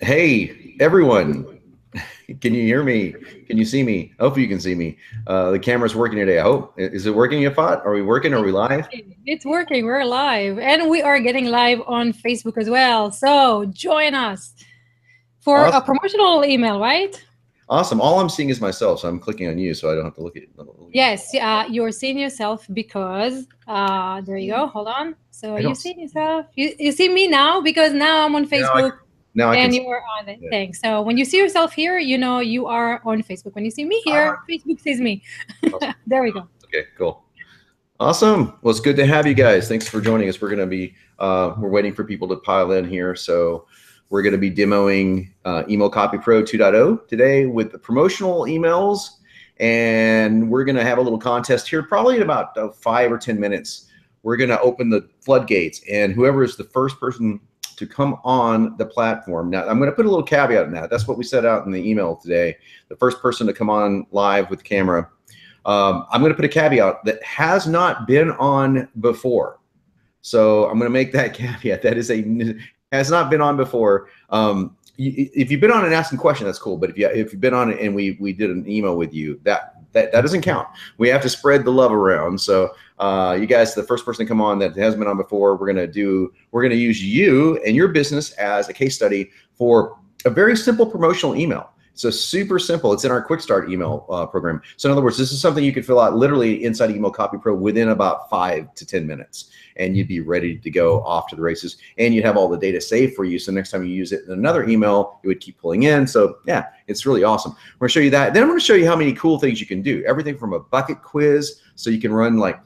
Hey, everyone. Can you hear me? Can you see me? Hopefully you can see me. The camera's working today. I hope. Is it working, Yafat? Are we working? Are we It's live? working. It's working. We're live. And we are getting live on Facebook as well. So join us for a Awesome. promotional email, right? Awesome. All I'm seeing is myself, so I'm clicking on you so I don't have to look at you. Yes, you're seeing yourself because there you go. Hold on. So I you don't see yourself. You see me now because now I'm on now I Facebook now I can and see. you are on the Yeah. thing. So when you see yourself here, you know you are on Facebook. When you see me here, Facebook sees me. Awesome. There we go. Okay, cool. Awesome. Well, it's good to have you guys. Thanks for joining us. We're waiting for people to pile in here. So we're going to be demoing Email Copy Pro 2.0 today with the promotional emails. And we're going to have a little contest here, probably in about 5 or 10 minutes. We're going to open the floodgates, and whoever is the first person to come on the platform. Now, I'm going to put a little caveat in that. That's what we set out in the email today. The first person to come on live with the camera. I'm going to put a caveat that has not been on before. So I'm going to make that caveat. That is has not been on before. If you've been on and asking a question, that's cool. But if you've been on it and we did an email with you, that doesn't count. We have to spread the love around. So you guys, the first person to come on that hasn't been on before, we're gonna use you and your business as a case study for a very simple promotional email. So super simple. It's in our quick start email program. So in other words, this is something you could fill out literally inside Email Copy Pro within about 5 to 10 minutes, and you'd be ready to go off to the races. And you'd have all the data saved for you. So next time you use it in another email, it would keep pulling in. So yeah, it's really awesome. We're gonna show you that. Then I'm gonna show you how many cool things you can do. Everything from a bucket quiz, so you can run like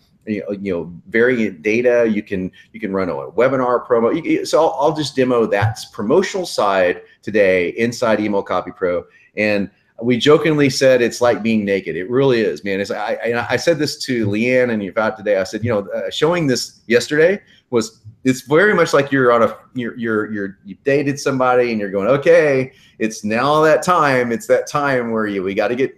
variant data. You can run a webinar promo. So I'll just demo that promotional side today inside Email Copy Pro. And we jokingly said it's like being naked. It really is, man. I said this to Leanne and Yvette today. I said, showing this yesterday it's very much like you've dated somebody and you're going, okay, it's now that time. It's that time where we got to get,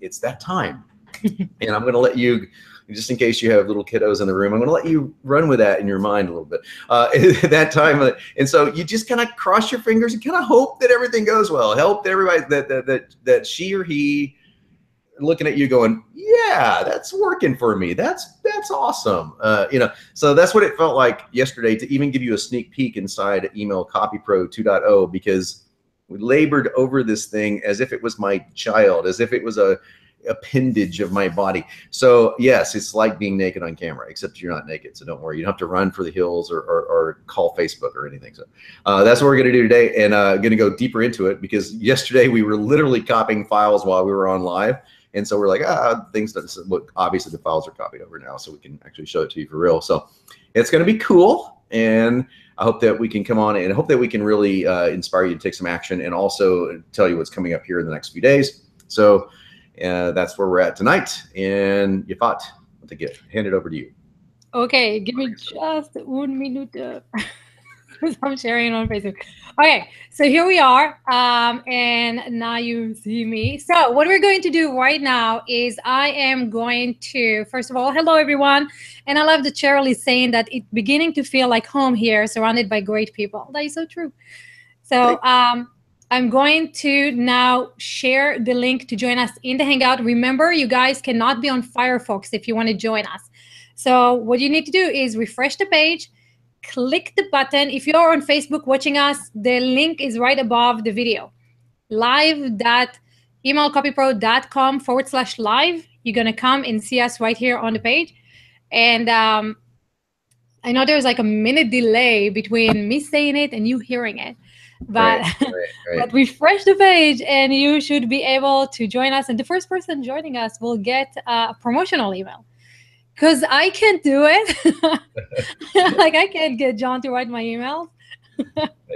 it's that time. And I'm going to let you, just in case you have little kiddos in the room, I'm going to let you run with that in your mind a little bit at that time. And so you just kind of cross your fingers and kind of hope that everything goes well. Hope that everybody, that she or he looking at you going, yeah, that's working for me. That's awesome. So that's what it felt like yesterday, to even give you a sneak peek inside Email Copy Pro 2.0, because we labored over this thing as if it was my child, as if it was a appendage of my body. So yes, it's like being naked on camera, except you're not naked. So don't worry, you don't have to run for the hills or call Facebook or anything. So that's what we're going to do today, and going to go deeper into it, because yesterday we were literally copying files while we were on live. And so we're like, things that look, obviously the files are copied over now, so we can actually show it to you for real. So it's going to be cool. And I hope that we can come on and hope that we can really inspire you to take some action, and also tell you what's coming up here in the next few days. So that's where we're at tonight. And Yafat, hand it over to you. Okay, give me just 1 minute. I'm sharing on Facebook. Okay, so here we are, and now you see me. So what we're going to do right now is I am going to, first of all, hello everyone, and I love that Cheryl is saying that it's beginning to feel like home here, surrounded by great people. That is so true. So I'm going to now share the link to join us in the Hangout. Remember, you guys cannot be on Firefox if you want to join us. So what you need to do is refresh the page, click the button. If you're on Facebook watching us, the link is right above the video. live.emailcopypro.com/live. You're going to come and see us right here on the page. And I know there's like a minute delay between me saying it and you hearing it. But, but refresh the page and you should be able to join us. And the first person joining us will get a promotional email. Because I can't do it. Like I can't get John to write my emails.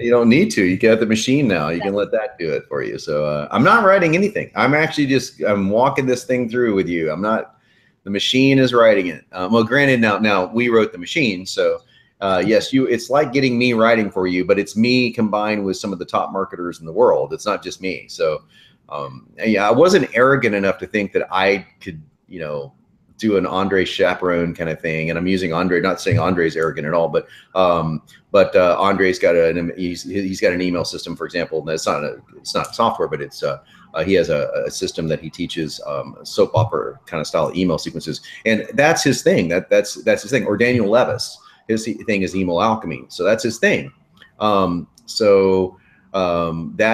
You don't need to. You got the machine now. You can let that do it for you. So I'm not writing anything. I'm actually I'm walking this thing through with you. I'm not. The machine is writing it. Well, granted, now we wrote the machine. So yes, it's like getting me writing for you, but it's me combined with some of the top marketers in the world. It's not just me. So yeah, I wasn't arrogant enough to think that I could, do an Andre chaperone kind of thing, and I'm using Andre, not saying Andre's arrogant at all, but Andre's got he's got an email system, for example. And it's not software, but it's he has a system that he teaches soap opera kind of style email sequences, and that's his thing. That's his thing. Or Daniel Levis, his thing is email alchemy, so that's his thing. That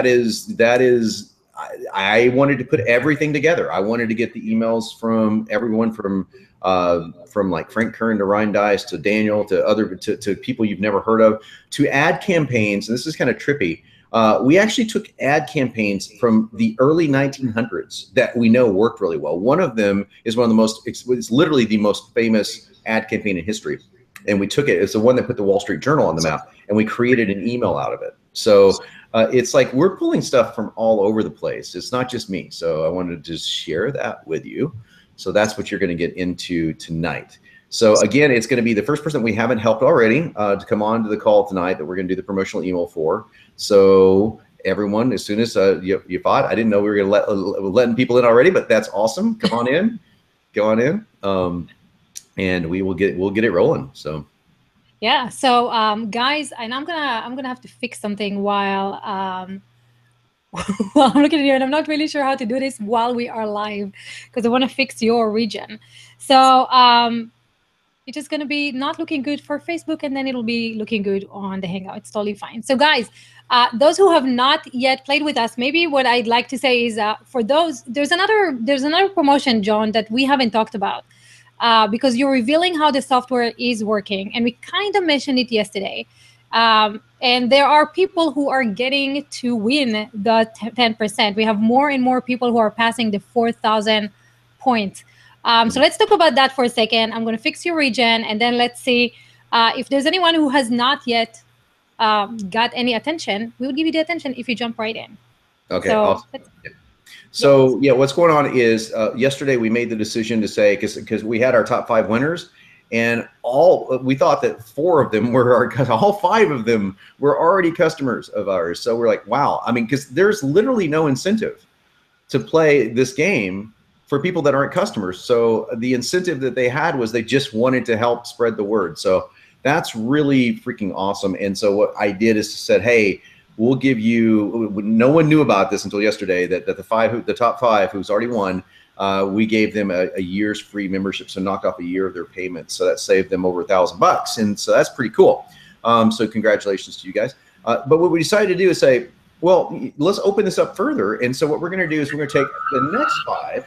is. I wanted to put everything together. I wanted to get the emails from everyone from like Frank Kern to Ryan Dice to Daniel to people you've never heard of, to ad campaigns. And this is kind of trippy. We actually took ad campaigns from the early 1900s that we know worked really well. One of them is it's literally the most famous ad campaign in history. And we took it. It's the one that put the Wall Street Journal on the map, and we created an email out of it. So it's like we're pulling stuff from all over the place. It's not just me. So I wanted to just share that with you. So that's what you're going to get into tonight. So again, it's going to be the first person we haven't helped already to come on to the call tonight that we're going to do the promotional email for. So everyone, as soon as you thought, I didn't know we were going to letting people in already, but that's awesome. Come on in, go on in, and we'll get it rolling. So. Yeah. So, guys, and I'm gonna have to fix something while while I'm looking at you, and I'm not really sure how to do this while we are live because I want to fix your region. So, it's just gonna be not looking good for Facebook, and then it'll be looking good on the Hangout. It's totally fine. So, guys, those who have not yet played with us, maybe what I'd like to say is for those, there's another promotion, John, that we haven't talked about. Because you're revealing how the software is working. And we kind of mentioned it yesterday. And there are people who are getting to win the 10%. We have more and more people who are passing the 4,000 points. So let's talk about that for a second. I'm going to fix your region, and then let's see if there's anyone who has not yet got any attention. We will give you the attention if you jump right in. Okay, so awesome. So yeah, what's going on is yesterday we made the decision to say, because we had our top 5 winners, and we thought that 4 of them were all 5 of them were already customers of ours. So we're like, wow. I mean, because there's literally no incentive to play this game for people that aren't customers. So the incentive that they had was they just wanted to help spread the word. So that's really freaking awesome. And so what I did is said, hey, we'll give you, no one knew about this until yesterday, that the top 5 who's already won, we gave them a year's free membership. So knocked off a year of their payments. So that saved them over $1,000. And so that's pretty cool. So congratulations to you guys. But what we decided to do is say, well, let's open this up further. And so what we're going to do is we're going to take the next 5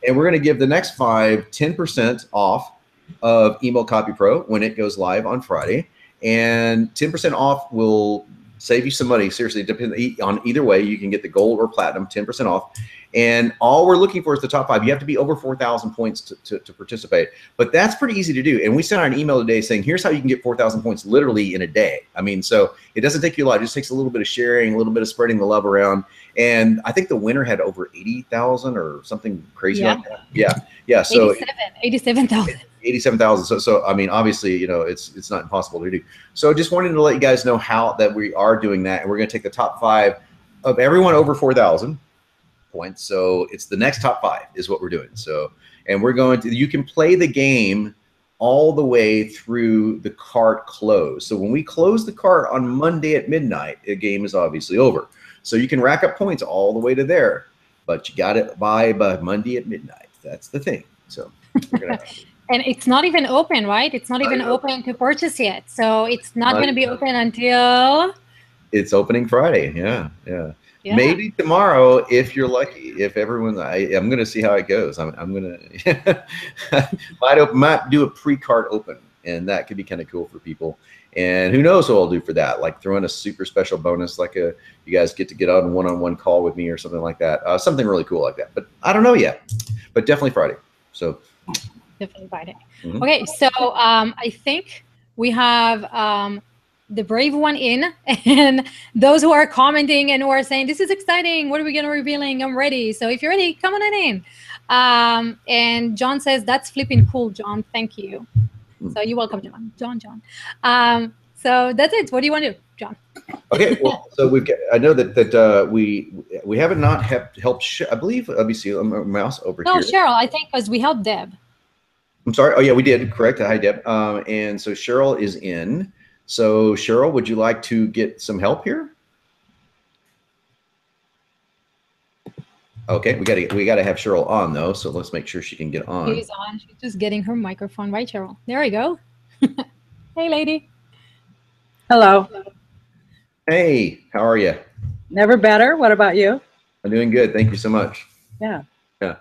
and we're going to give the next 5 10% off of Email CopyPro when it goes live on Friday. And 10% off will save you some money. Seriously, depending on either way, you can get the gold or platinum, 10% off. And all we're looking for is the top 5. You have to be over 4,000 points to participate, but that's pretty easy to do. And we sent out an email today saying, here's how you can get 4,000 points literally in a day. I mean, so it doesn't take you a lot. It just takes a little bit of sharing, a little bit of spreading the love around. And I think the winner had over 80,000 or something crazy like that. Yeah. So 87,000. 87,000. So I mean, obviously, you know, it's not impossible to do. So just wanted to let you guys know how that we are doing that, and we're going to take the top 5 of everyone over 4,000 points. So it's the next top 5 is what we're doing. So, and we're going to, you can play the game all the way through the cart close. So when we close the cart on Monday at midnight, the game is obviously over. So you can rack up points all the way to there, but you got it by Monday at midnight. That's the thing. So we're gonna and it's not even open, right? It's not even open to purchase yet. So it's not going to be open until it's opening Friday. Yeah. Maybe tomorrow if you're lucky. If everyone, I'm going to see how it goes. I'm going to might do a pre-cart open, and that could be kind of cool for people. And who knows what I'll do for that? Like throw in a super special bonus, like you guys get to get on a one-on-one call with me or something like that. Something really cool like that. But I don't know yet. But definitely Friday. So. Definitely Friday. Mm-hmm. Okay, so I think we have the brave one in, and those who are commenting and who are saying, this is exciting, what are we going to revealing? I'm ready. So if you're ready, come on in. And John says, that's flipping cool, John. Thank you. So you're welcome, John. So that's it. What do you want to do, John? Okay, well, so we've got, I know that we haven't not helped, I believe, let me see, mouse over here. No, Cheryl, I think, because we helped Deb. I'm sorry. Oh yeah, we did. Correct. Hi, Deb. And so Cheryl is in. So Cheryl, would you like to get some help here? Okay, we gotta have Cheryl on though. So let's make sure she can get on. She's on. She's just getting her microphone right, Cheryl. There we go. Hey, lady. Hello. Hey, how are you? Never better. What about you? I'm doing good. Thank you so much. Yeah. Yeah.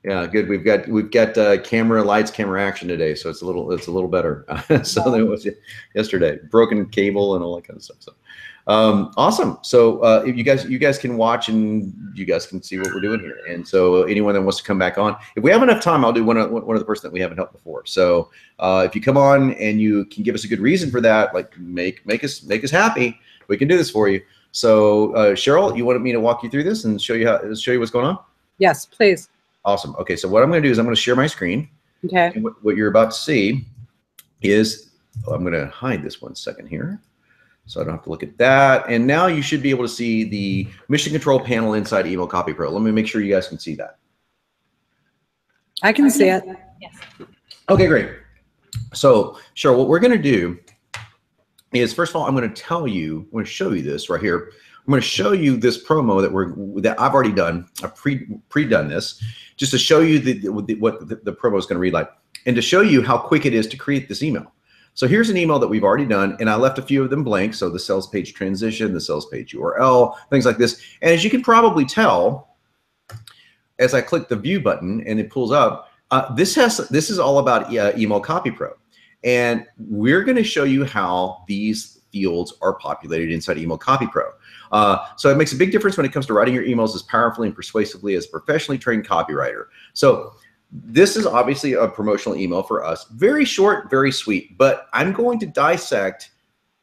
Yeah, good. We've got camera lights, camera action today, so it's a little better. So than it was yesterday. Broken cable and all that kind of stuff. So awesome. So if you guys can watch and you guys can see what we're doing here. And so anyone that wants to come back on, if we have enough time, I'll do one of the person that we haven't helped before. So if you come on and you can give us a good reason for that, like make us happy, we can do this for you. So Cheryl, you wanted me to walk you through this and show you what's going on? Yes, please. Awesome. Okay, so what I'm going to do is I'm going to share my screen. Okay. And what you're about to see is, I'm going to hide this 1 second here, so I don't have to look at that. And now you should be able to see the mission control panel inside Email CopyPro. Let me make sure you guys can see that. I can see it. Yes. Okay, great. So, Cheryl, what we're going to do is, first of all, I'm going to show you this right here. I'm going to show you this promo that I've already done. I've pre-done this just to show you what the promo is going to read like, and to show you how quick it is to create this email. So here's an email that we've already done, and I left a few of them blank. So the sales page transition, the sales page URL, things like this. And as you can probably tell, as I click the view button and it pulls up, this is all about Email CopyPro, and we're going to show you how these fields are populated inside Email CopyPro. So it makes a big difference when it comes to writing your emails as powerfully and persuasively as a professionally trained copywriter. So this is obviously a promotional email for us. Very short, very sweet, but I'm going to dissect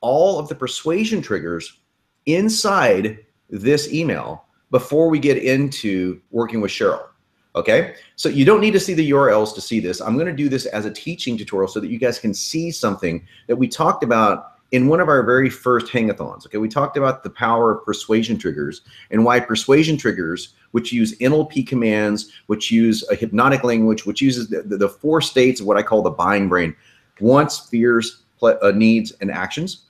all of the persuasion triggers inside this email before we get into working with Cheryl. Okay, so you don't need to see the URLs to see this. I'm going to do this as a teaching tutorial so that you guys can see something that we talked about in one of our very first hangathons. Okay, we talked about the power of persuasion triggers and why persuasion triggers, which use NLP commands, which use a hypnotic language, which uses the 4 states of what I call the buying brain: wants, fears, needs, and actions.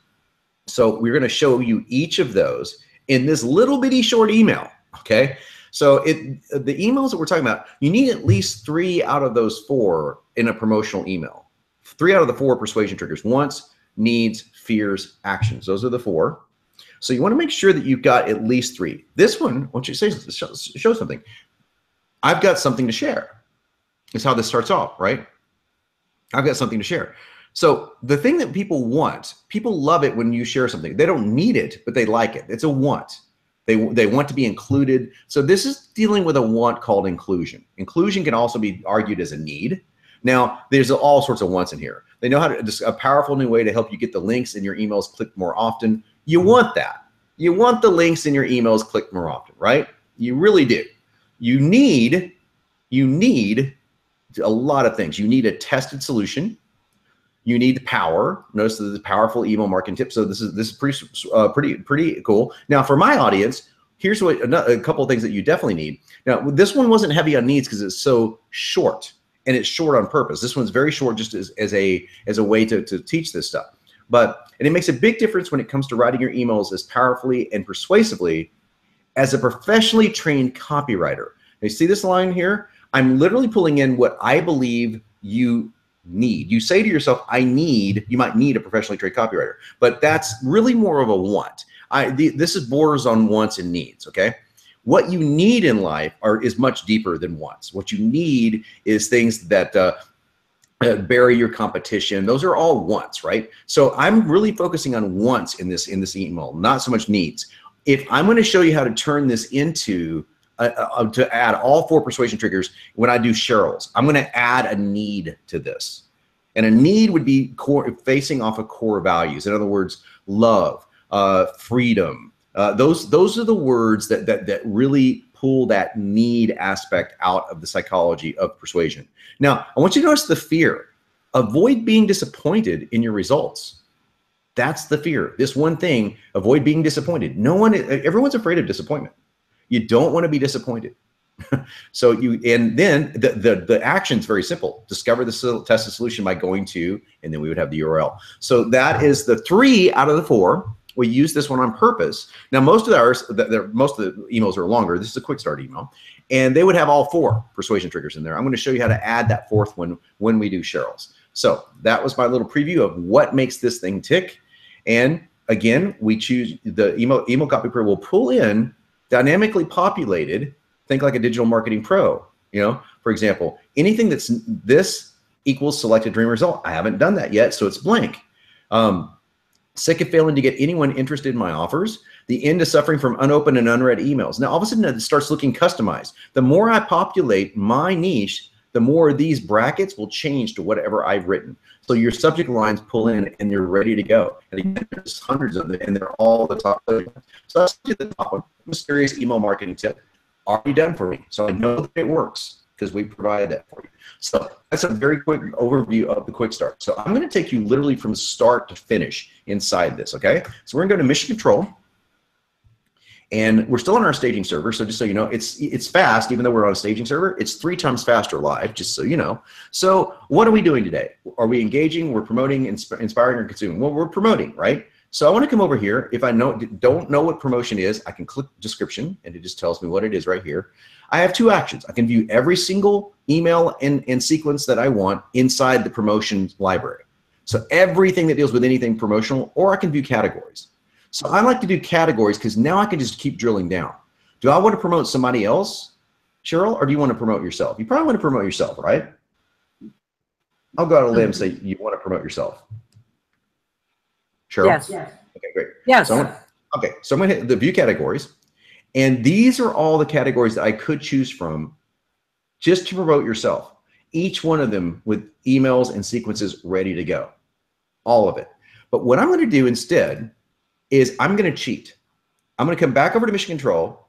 So we're going to show you each of those in this little bitty short email. Okay, so the emails that we're talking about, you need at least 3 out of those 4 in a promotional email. 3 out of the 4 persuasion triggers: wants, needs, fears, actions. Those are the 4. So you want to make sure that you've got at least 3. This one, why don't you show something? I've got something to share. Is how this starts off, right? I've got something to share. So the thing that people want, people love it when you share something. They don't need it, but they like it. It's a want. They want to be included. So this is dealing with a want called inclusion. Inclusion can also be argued as a need. Now, there's all sorts of wants in here. They know how to, just a powerful new way to help you get the links in your emails clicked more often. You want that. You want the links in your emails clicked more often, right? You really do. You need a lot of things. You need a tested solution. You need power. Notice the powerful email marketing tips. So this is pretty cool. Now, for my audience, here's a couple of things that you definitely need. Now, this one wasn't heavy on needs because it's so short. And it's short on purpose. This one's very short just as a way to teach this stuff. And it makes a big difference when it comes to writing your emails as powerfully and persuasively as a professionally trained copywriter. You see this line here? I'm literally pulling in what I believe you need. You say to yourself, you might need a professionally trained copywriter, but that's really more of a want. This is borders on wants and needs, okay? What you need in life is much deeper than wants. What you need is things that bury your competition. Those are all wants, right? So I'm really focusing on wants in this email, not so much needs. If I'm going to show you how to turn this into to add all 4 persuasion triggers when I do Cheryl's, I'm going to add a need to this, and a need would be facing off of core values. In other words, love, freedom. Those are the words that really pull that need aspect out of the psychology of persuasion. Now, I want you to notice the fear. Avoid being disappointed in your results. That's the fear. This one thing, avoid being disappointed. Everyone's afraid of disappointment. You don't want to be disappointed. So and then the action's very simple. Discover the tested solution by going to, and then we would have the URL. So that is the 3 out of the 4. We use this one on purpose. Now, most of the emails are longer. This is a quick start email, and they would have all 4 persuasion triggers in there. I'm going to show you how to add that 4th one when we do Cheryl's. So that was my little preview of what makes this thing tick. And again, we choose the email copy pro will pull in dynamically populated. Think like a digital marketing pro. You know, for example, anything that's this equals selected dream result. I haven't done that yet, so it's blank. Sick of failing to get anyone interested in my offers. The end of suffering from unopened and unread emails. Now, all of a sudden, it starts looking customized. The more I populate my niche, the more these brackets will change to whatever I've written. So your subject lines pull in and you're ready to go. And again, there's hundreds of them, and they're all the top. So that's the top one. Mysterious email marketing tip. Already done for me. So I know that it works because we provided that for you. So that's a very quick overview of the quick start. So I'm going to take you literally from start to finish inside this, okay? So we're going to go to mission control. And we're still on our staging server, so just so you know, it's fast, even though we're on a staging server. It's 3 times faster live, just so you know. So what are we doing today? Are we engaging? We're promoting, inspiring, or consuming? Well, we're promoting, right? So I want to come over here. If I don't know what promotion is, I can click description, and it just tells me what it is right here. I have 2 actions. I can view every single email and sequence that I want inside the promotion library. So everything that deals with anything promotional, or I can view categories. So I like to do categories because now I can just keep drilling down. Do I want to promote somebody else, Cheryl, or do you want to promote yourself? You probably want to promote yourself, right? I'll go out on a limb and say you want to promote yourself. Cheryl? Yes. Okay, great. Yes. So I'm going to hit the view categories. And these are all the categories that I could choose from just to promote yourself. Each one of them with emails and sequences ready to go. All of it. But what I'm going to do instead is I'm going to cheat. I'm going to come back over to mission control,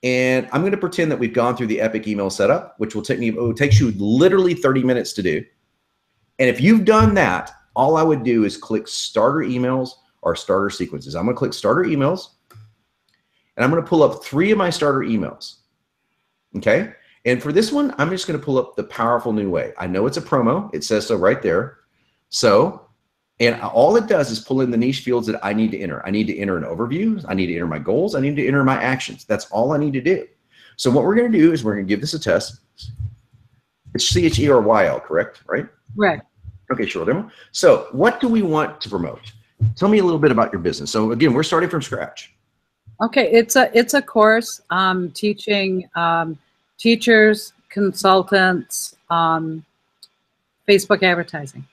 and I'm going to pretend that we've gone through the Epic email setup, which will take you literally 30 minutes to do. And if you've done that, all I would do is click starter emails or starter sequences. I'm going to click starter emails, and I'm going to pull up 3 of my starter emails. Okay. And for this one, I'm just going to pull up the powerful new way. I know it's a promo. It says so right there. So, and all it does is pull in the niche fields that I need to enter. I need to enter an overview. I need to enter my goals. I need to enter my actions. That's all I need to do. So what we're going to do is we're going to give this a test. It's CHERYL, correct? Right? Right. Okay, sure. Demo. So what do we want to promote? Tell me a little bit about your business. So again, we're starting from scratch. Okay, it's a course teaching teachers, consultants, Facebook advertising.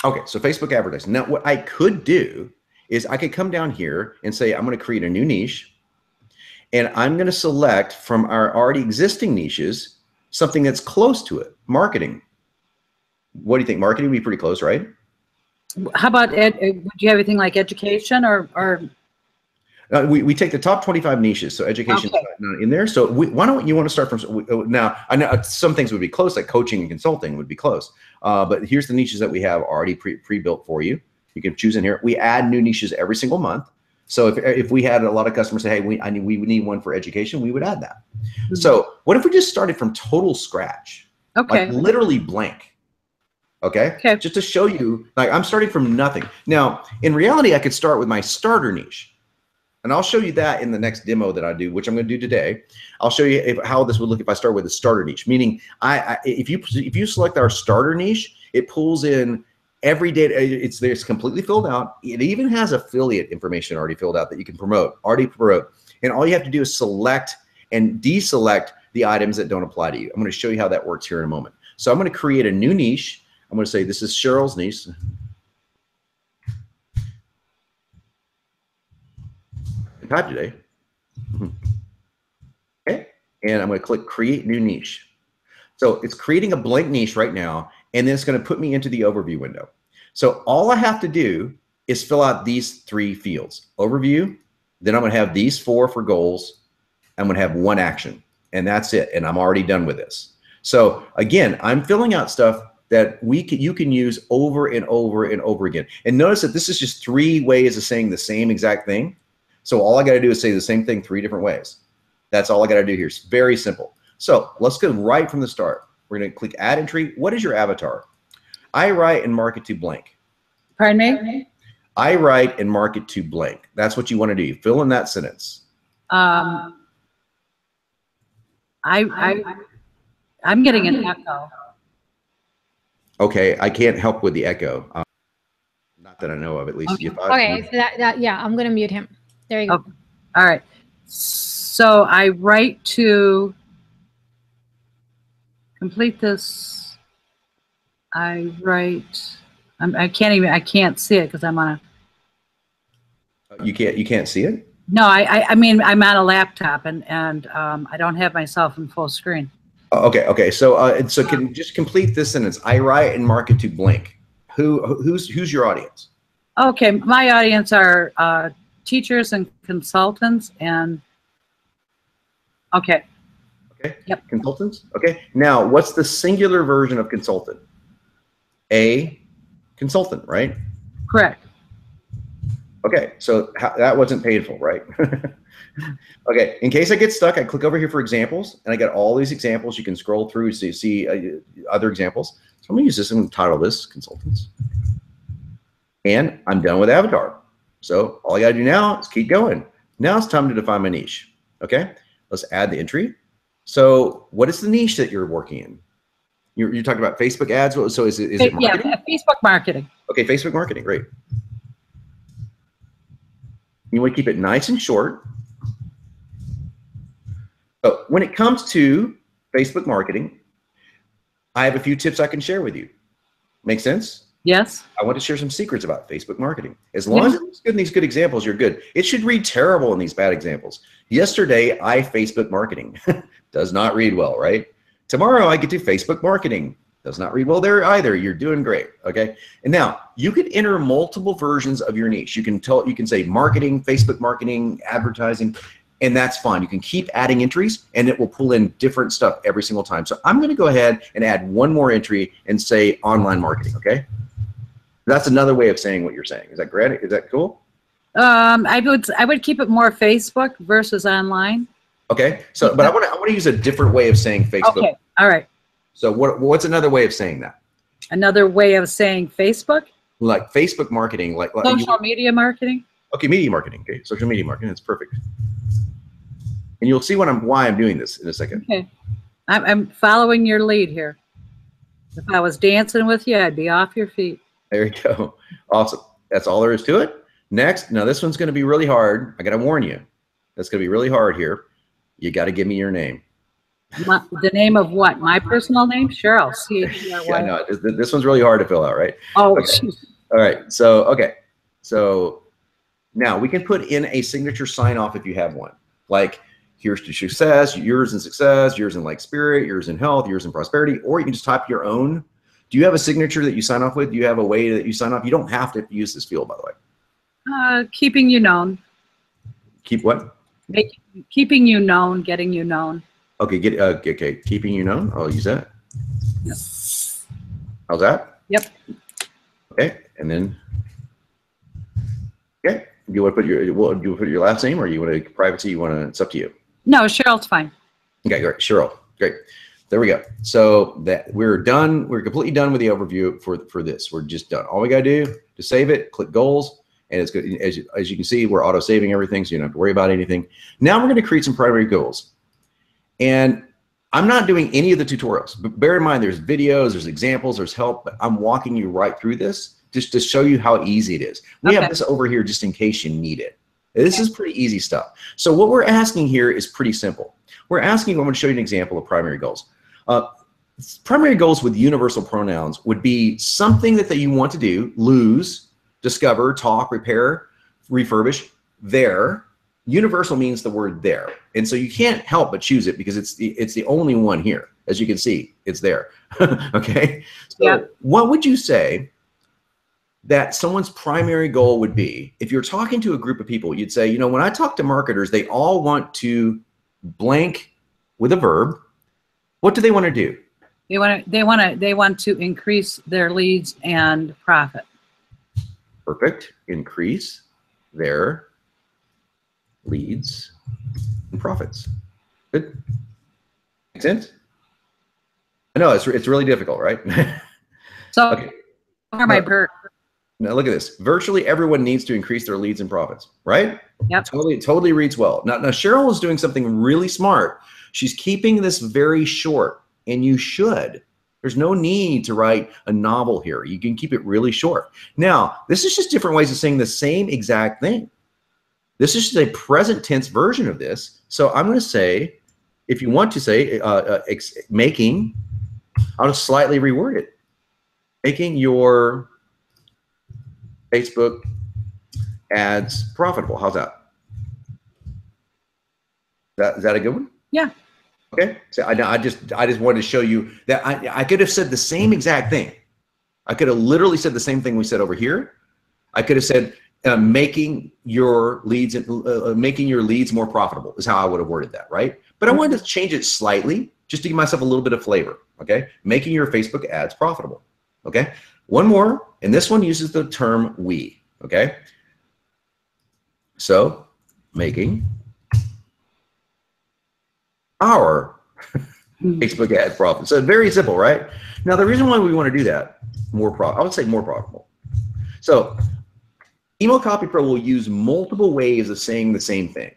Okay, so Facebook advertising. Now, what I could do is I could come down here and say, I'm going to create a new niche, and I'm going to select from our already existing niches something that's close to it. Marketing. What do you think? Marketing would be pretty close, right? How about would you have anything like education or? We take the top 25 niches, so education is not in there. So why don't you want to start from now? I know some things would be close, like coaching and consulting would be close. But here's the niches that we have already pre-built for you. You can choose in here. We add new niches every single month. So if we had a lot of customers say, hey, we need one for education, we would add that. Mm-hmm. So what if we just started from total scratch? Okay. Like literally blank. Okay? Just to show you, like I'm starting from nothing. Now, in reality, I could start with my starter niche. And I'll show you that in the next demo that I do, which I'm going to do today. I'll show you how this would look if I start with a starter niche. Meaning, if you select our starter niche, it pulls in every data. It's completely filled out. It even has affiliate information already filled out that you can promote. And all you have to do is select and deselect the items that don't apply to you. I'm going to show you how that works here in a moment. So I'm going to create a new niche. I'm going to say this is Cheryl's niche. Type today. Okay, and I'm going to click create new niche. So it's creating a blank niche right now, and then it's going to put me into the overview window. So all I have to do is fill out these 3 fields. Overview, then I'm going to have these 4 for goals. I'm going to have 1 action, and that's it, and I'm already done with this. So again, I'm filling out stuff that you can use over and over and over again. And notice that this is just 3 ways of saying the same exact thing. So all I got to do is say the same thing 3 different ways. That's all I got to do here. It's very simple. So let's go right from the start. We're going to click add entry. What is your avatar? I write and market to blank. Pardon me? I write and market to blank. That's what you want to do. Fill in that sentence. I'm getting an echo. Okay, I can't help with the echo. Not that I know of, at least. Okay. Okay, so that yeah, I'm gonna mute him. There you go. Okay. All right. So I write to complete this. I write. I can't see it because I'm on a. You can't see it? No, I mean I'm on a laptop and I don't have myself in full screen. Okay. So can you just complete this sentence? I write and market to blank. Who's your audience? Okay, my audience are teachers and consultants and. Okay. Okay. Yep. Consultants. Okay. Now, what's the singular version of consultant? A consultant, right? Correct. Okay. So that wasn't painful, right? Okay. In case I get stuck, I click over here for examples, and I got all these examples. You can scroll through so you see other examples. So I'm going to use this. I'm going to title this consultants. And I'm done with avatar. So all I got to do now is keep going. Now it's time to define my niche. Okay. Let's add the entry. So what is the niche that you're working in? You're talking about Facebook ads. So is it marketing? Yeah, Facebook marketing. Okay, Facebook marketing, great. You want to keep it nice and short. So when it comes to Facebook marketing, I have a few tips I can share with you. Make sense? Yes. I want to share some secrets about Facebook marketing. As long as it looks good in these good examples, you're good. It should read terrible in these bad examples. Yesterday, I Facebook marketing. Does not read well, right? Tomorrow, I get to Facebook marketing. Does not read well there either. You're doing great, okay? And now, you could enter multiple versions of your niche. You can say marketing, Facebook marketing, advertising, and that's fine. You can keep adding entries, and it will pull in different stuff every single time. So I'm going to go ahead and add one more entry and say online marketing, okay? That's another way of saying what you're saying. Is that great? Is that cool? I would keep it more Facebook versus online. Okay. So, but I want to use a different way of saying Facebook. Okay. All right. So what's another way of saying that? Another way of saying Facebook? Like Facebook marketing, like social media marketing. Okay, media marketing. Okay, social media marketing. That's perfect. And you'll see why I'm doing this in a second. Okay. I'm following your lead here. If I was dancing with you, I'd be off your feet. There you go. Awesome. That's all there is to it. Next, now this one's going to be really hard. I got to warn you. That's going to be really hard here. You got to give me your name. The name of what? My personal name? Sure, I'll see. Yeah, no, this one's really hard to fill out, right? Oh, okay. All right. So, okay. So now we can put in a signature sign off if you have one. Like, here's to success, yours in success, yours in like spirit, yours in health, yours in prosperity, or you can just type your own. Do you have a signature that you sign off with? Do you have a way that you sign off? You don't have to use this field, by the way. Keeping you known. Keep what? Keeping you known, getting you known. Okay, okay. Keeping you known. I'll use that. Yep. How's that? Yep. Okay, and then okay. Do you want to put your last name, or you want to privacy? You want to? It's up to you. No, Cheryl's fine. Okay, great. Cheryl, great. There we go. So that we're done. We're completely done with the overview for this. We're just done. All we got to do to save it, click goals, and it's good. As you can see, we're auto saving everything, so you don't have to worry about anything. Now we're going to create some primary goals. And I'm not doing any of the tutorials, but bear in mind there's videos, there's examples, there's help, but I'm walking you right through this just to show you how easy it is. We have this over here just in case you need it. This is pretty easy stuff. So what we're asking here is pretty simple. We're asking, I'm going to show you an example of primary goals. Primary goals with universal pronouns would be something that you want to do, lose, discover, talk, repair, refurbish, there. Universal means the word there. And so you can't help but choose it because it's the only one here. As you can see, it's there. Okay? So what would you say that someone's primary goal would be? If you're talking to a group of people, you'd say, you know, when I talk to marketers, they all want to blank with a verb. What do they want to do? They want to increase their leads and profit. Perfect. Increase their leads and profits. Good. Make sense? I know it's really difficult, right? So, Okay. my bird. Now look at this. Virtually everyone needs to increase their leads and profits, right? Yep. Totally reads well. Now Cheryl is doing something really smart. She's keeping this very short, and you should. There's no need to write a novel here. You can keep it really short. Now, this is just different ways of saying the same exact thing. This is just a present tense version of this. So I'm going to say, if you want to say making, I'll just slightly reword it. Making your Facebook ads profitable. How's that? Is that a good one? Yeah. Okay. So I just wanted to show you that I could have said the same exact thing. I could have literally said the same thing we said over here. I could have said making your leads more profitable is how I would have worded that, right? But I wanted to change it slightly just to give myself a little bit of flavor. Okay. Making your Facebook ads profitable. Okay. One more, and this one uses the term we. Okay. So making our Facebook ad profit. So very simple, right? Now the reason why we want to do that, I would say more profitable. So Email CopyPro will use multiple ways of saying the same thing.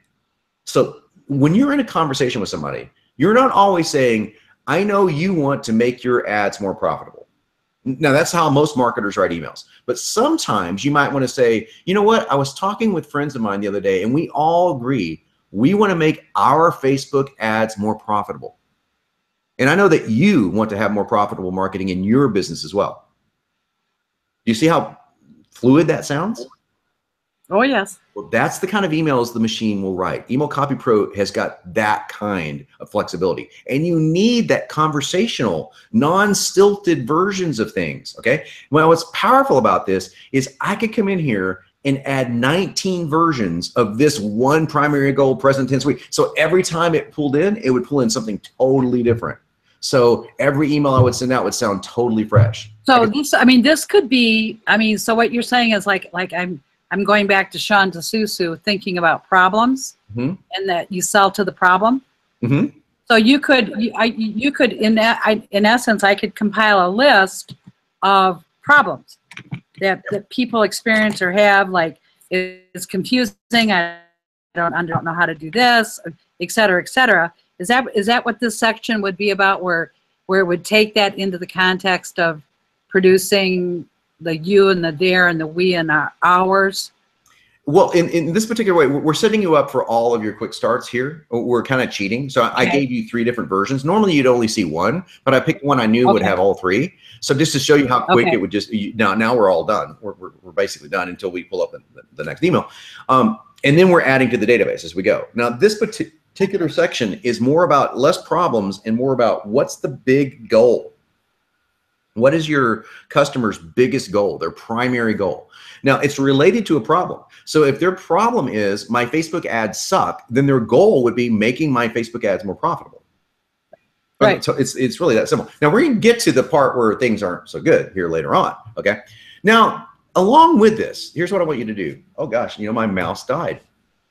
So when you're in a conversation with somebody, you're not always saying, I know you want to make your ads more profitable. Now that's how most marketers write emails. But sometimes you might want to say, you know what? I was talking with friends of mine the other day and we all agree we want to make our Facebook ads more profitable. And I know that you want to have more profitable marketing in your business as well. Do you see how fluid that sounds? Oh, yes. Well, that's the kind of emails the machine will write. Email CopyPro has got that kind of flexibility. And you need that conversational, non-stilted versions of things, okay? Well, what's powerful about this is I could come in here and add 19 versions of this one primary goal present tense week. So every time it pulled in, it would pull in something totally different. So every email I would send out would sound totally fresh. So this could be, so what you're saying is like I'm going back to Sean DeSusu thinking about problems and that you sell to the problem. So you could in essence, I could compile a list of problems that people experience or have, like it's confusing, I don't know how to do this, et cetera, et cetera. Is that what this section would be about, where it would take that into the context of producing the you and the there and the we and our ours? Well, in this particular way, we're setting you up for all of your quick starts here. We're kind of cheating. So I gave you 3 different versions. Normally you'd only see one, but I picked one I knew would have all 3. So just to show you how quick it would just, now we're all done. We're basically done until we pull up the next email. And then we're adding to the database as we go. Now this particular section is more about less problems and more about what's the big goal. What is your customer's biggest goal, their primary goal? Now, it's related to a problem. So if their problem is my Facebook ads suck, then their goal would be making my Facebook ads more profitable. Right. So it's really that simple. Now, we're going to get to the part where things aren't so good here later on, okay? Now, along with this, here's what I want you to do. Oh, gosh, my mouse died.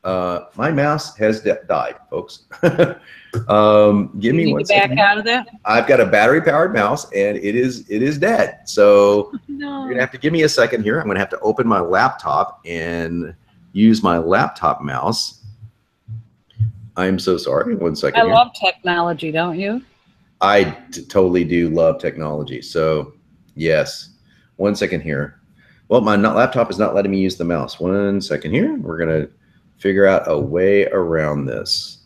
My mouse has died, folks. Give me 1 second. Back out of that. I've got a battery-powered mouse, and it is dead. So you're gonna have to give me a second here. I'm gonna have to open my laptop and use my laptop mouse. I'm so sorry. 1 second. I love technology, don't you? I totally do love technology. So yes, 1 second here. Well, my laptop is not letting me use the mouse. 1 second here. We're gonna figure out a way around this.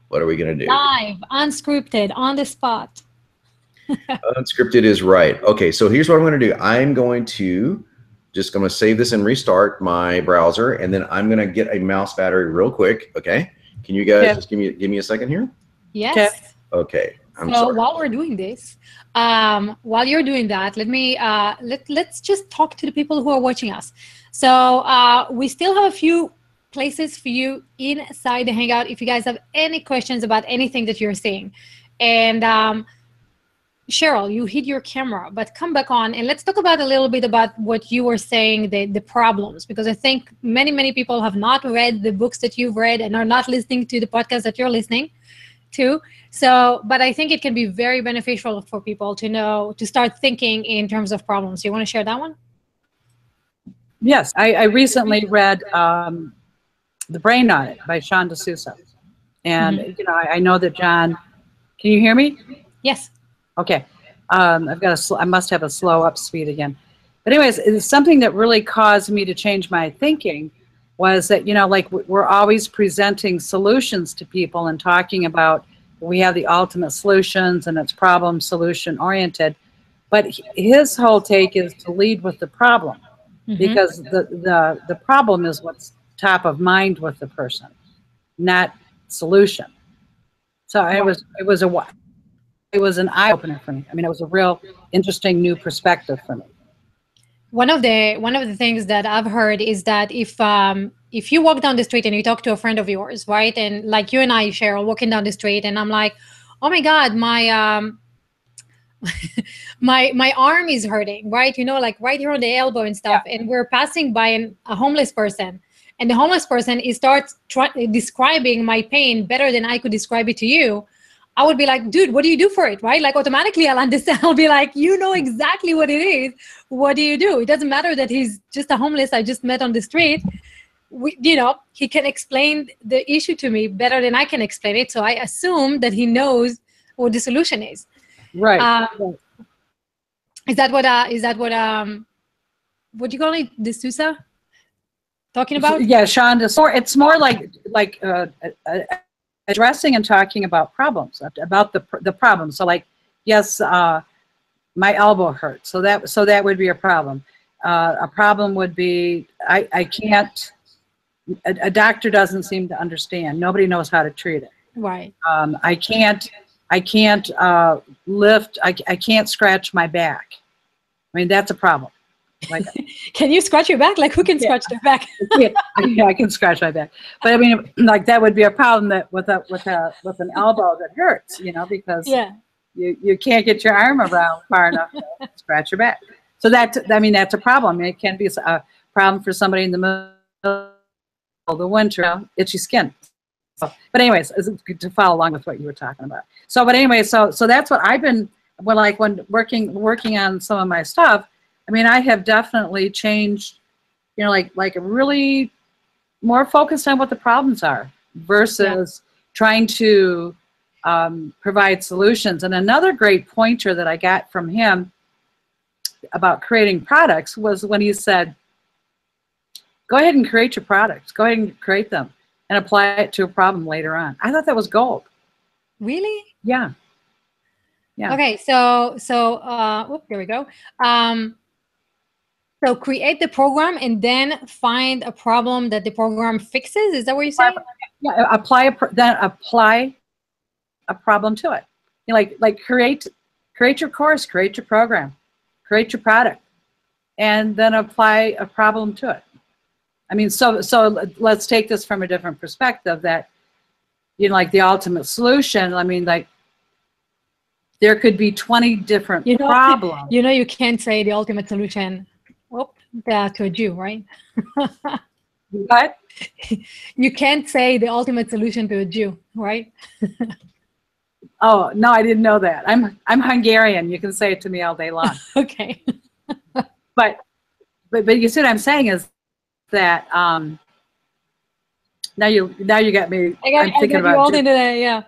What are we going to do? Live, unscripted, on the spot. Unscripted is right. Okay, so here's what I'm going to do. I'm going to save this and restart my browser, and then I'm going to get a mouse battery real quick. Okay, can you guys just give me a second here? Yes. Okay. So while we're doing this, while you're doing that, let me let's just talk to the people who are watching us. So we still have a few places for you inside the Hangout if you guys have any questions about anything that you're seeing. And Cheryl, you hid your camera, but come back on and let's talk about a little bit about what you were saying, the problems, because I think many people have not read the books that you've read and are not listening to the podcast that you're listening too. So, but I think it can be very beneficial for people to know, to start thinking in terms of problems. You want to share that one? Yes, I recently read The Brain Audit by Sean D'Souza. And, I know that John, can you hear me? Yes. Okay. I must have a slow up speed again. But anyways, it's something that really caused me to change my thinking was that, like we're always presenting solutions to people and talking about we have the ultimate solutions and it's problem solution oriented. But his whole take is to lead with the problem, because the problem is what's top of mind with the person, not solution. So it was an eye opener for me. I mean, it was a real interesting new perspective for me. One of the things that I've heard is that if you walk down the street and you talk to a friend of yours, right, and like you and I, Cheryl, walking down the street, and I'm like, oh my God, my my arm is hurting, right? Like right here on the elbow and stuff. Yeah. And we're passing by a homeless person, and the homeless person starts describing my pain better than I could describe it to you. I would be like, dude, what do you do for it, right? Like automatically I'll understand. I'll be like, you know exactly what it is. What do you do? It doesn't matter that he's just a homeless I just met on the street. He can explain the issue to me better than I can explain it. So I assume that he knows what the solution is. Right. Is that what do you call it, D'Souza talking about? Yeah, Sean. It's more like addressing and talking about problems, about the problem. So like, yes, my elbow hurts. So that would be a problem. A problem would be I can't. A doctor doesn't seem to understand. Nobody knows how to treat it. Right. I can't lift. I can't scratch my back. I mean, that's a problem. Like, can you scratch your back? Like, who can scratch their back? Yeah, I can scratch my back. But I mean, like that would be a problem that with an elbow that hurts, because you can't get your arm around far enough to scratch your back. So that's a problem. It can be a problem for somebody in the middle of the winter, itchy skin. So, but anyways, it's good to follow along with what you were talking about. So, but anyway, so that's what I've been when working on some of my stuff. I mean, I have definitely changed, like really more focused on what the problems are versus trying to provide solutions. And another great pointer that I got from him about creating products was when he said, go ahead and create your products. Go ahead and create them and apply it to a problem later on. I thought that was gold. Really? Yeah. Yeah. Okay. So there we go. So create the program and then find a problem that the program fixes. Is that what you're saying? Yeah, apply a problem to it. Like create your course, create your program, create your product, and then apply a problem to it. I mean, so let's take this from a different perspective. That like the ultimate solution. I mean, like there could be 20 different problems. You can't say the ultimate solution. To a Jew, right? What? You can't say the ultimate solution to a Jew, right? Oh no, I didn't know that. I'm Hungarian. You can say it to me all day long. Okay. But you see what I'm saying is that now you got me. I'm thinking about you all into that, yeah.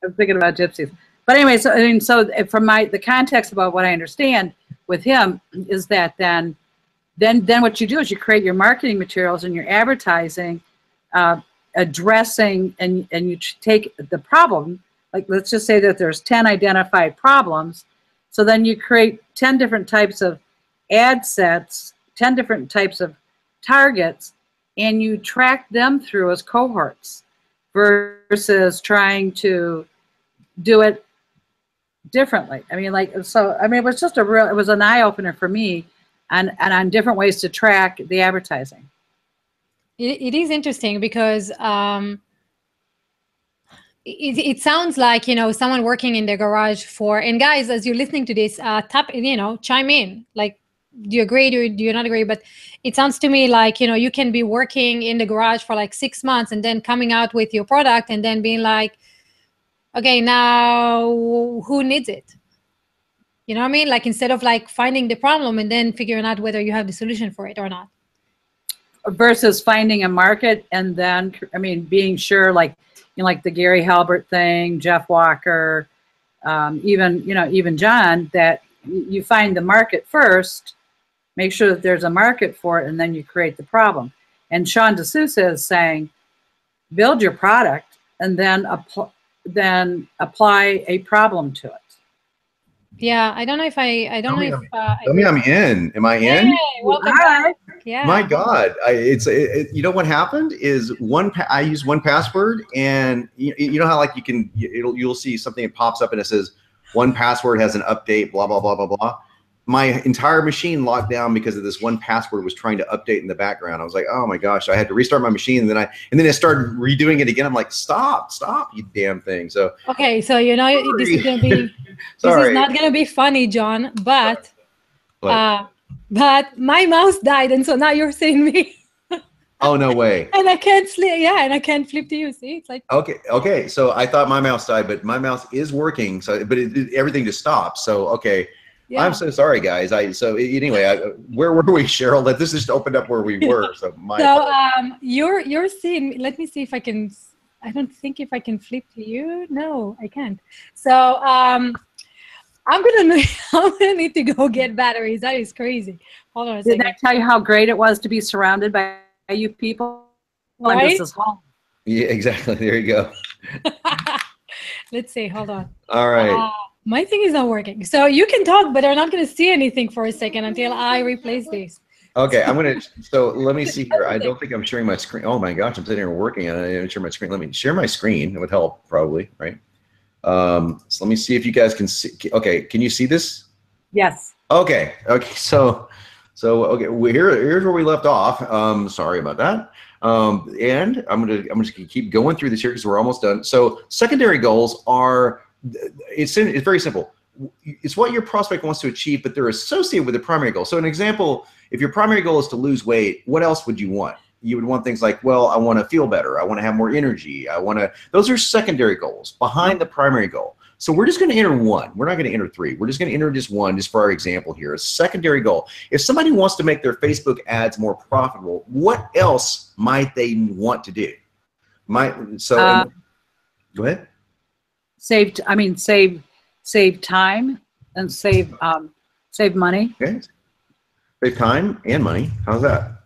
I'm thinking about gypsies. But anyway, so from the context about what I understand with him is that then what you do is you create your marketing materials and your advertising, addressing and you take the problem. Like let's just say that there's 10 identified problems. So then you create 10 different types of ad sets, 10 different types of targets, and you track them through as cohorts versus trying to do it differently. I mean, it was just it was an eye opener for me and on different ways to track the advertising. It is interesting because it sounds like, someone working in the garage and guys, as you're listening to this, chime in. Like, do you agree? Do you not agree? But it sounds to me like, you can be working in the garage for like 6 months and then coming out with your product and then being like, Okay, now who needs it? You know what I mean? Like instead of like finding the problem and then figuring out whether you have the solution for it or not. Versus finding a market and then, I mean, being sure, like, you know, like the Gary Halbert thing, Jeff Walker, even, you know, even John, that you find the market first, make sure that there's a market for it, and then you create the problem. And Sean D'Souza is saying, build your product and then apply a problem to it. Yeah, I don't know if I don't know if Tell me I'm in. Am I Hey, in? welcome back. Yeah. My God, you know what happened is I use 1Password, and you know how like you'll see something that pops up and it says 1Password has an update, blah blah blah blah blah. My entire machine locked down because of this 1Password was trying to update in the background. I was like, oh my gosh, I had to restart my machine, and then I started redoing it again. I'm like, stop, you damn thing. So okay, so you know this is gonna be this is not gonna be funny, John, but my mouse died, and so now you're seeing me. Oh no way! And I can't flip. Yeah, and I can't flip to you. See, it's like okay. So I thought my mouse died, but my mouse is working. So, but everything just stopped. So okay. Yeah. I'm so sorry, guys. So anyway, where were we, Cheryl? This just opened up where we were. So you're seeing. Let me see if I can. I don't think if I can flip to you. No, I can't. So I'm gonna need to go get batteries. That is crazy. Hold on a second. Did I tell you how great it was to be surrounded by you people? Right? This is home. Yeah, exactly. There you go. Let's see. Hold on. All right. My thing is not working. So you can talk, but I'm not going to see anything for a second until I replace this. Okay, so let me see here. I don't think I'm sharing my screen. Oh my gosh, I'm sitting here working and I didn't share my screen. Let me share my screen. It would help probably, right? So let me see if you guys can see. Okay, can you see this? Yes. Okay, so okay, here's where we left off. Sorry about that. And I'm just gonna keep going through this here because we're almost done. So secondary goals are, it's very simple. It's what your prospect wants to achieve, but they're associated with the primary goal. So an example, if your primary goal is to lose weight, what else would you want? You would want things like, well, I want to feel better. I want to have more energy. Those are secondary goals behind the primary goal. So we're just going to enter one. We're not going to enter three. We're just going to enter just one, just for our example here. A secondary goal. If somebody wants to make their Facebook ads more profitable, what else might they want to do? Go ahead. Save time and save money. Okay. Save time and money. How's that?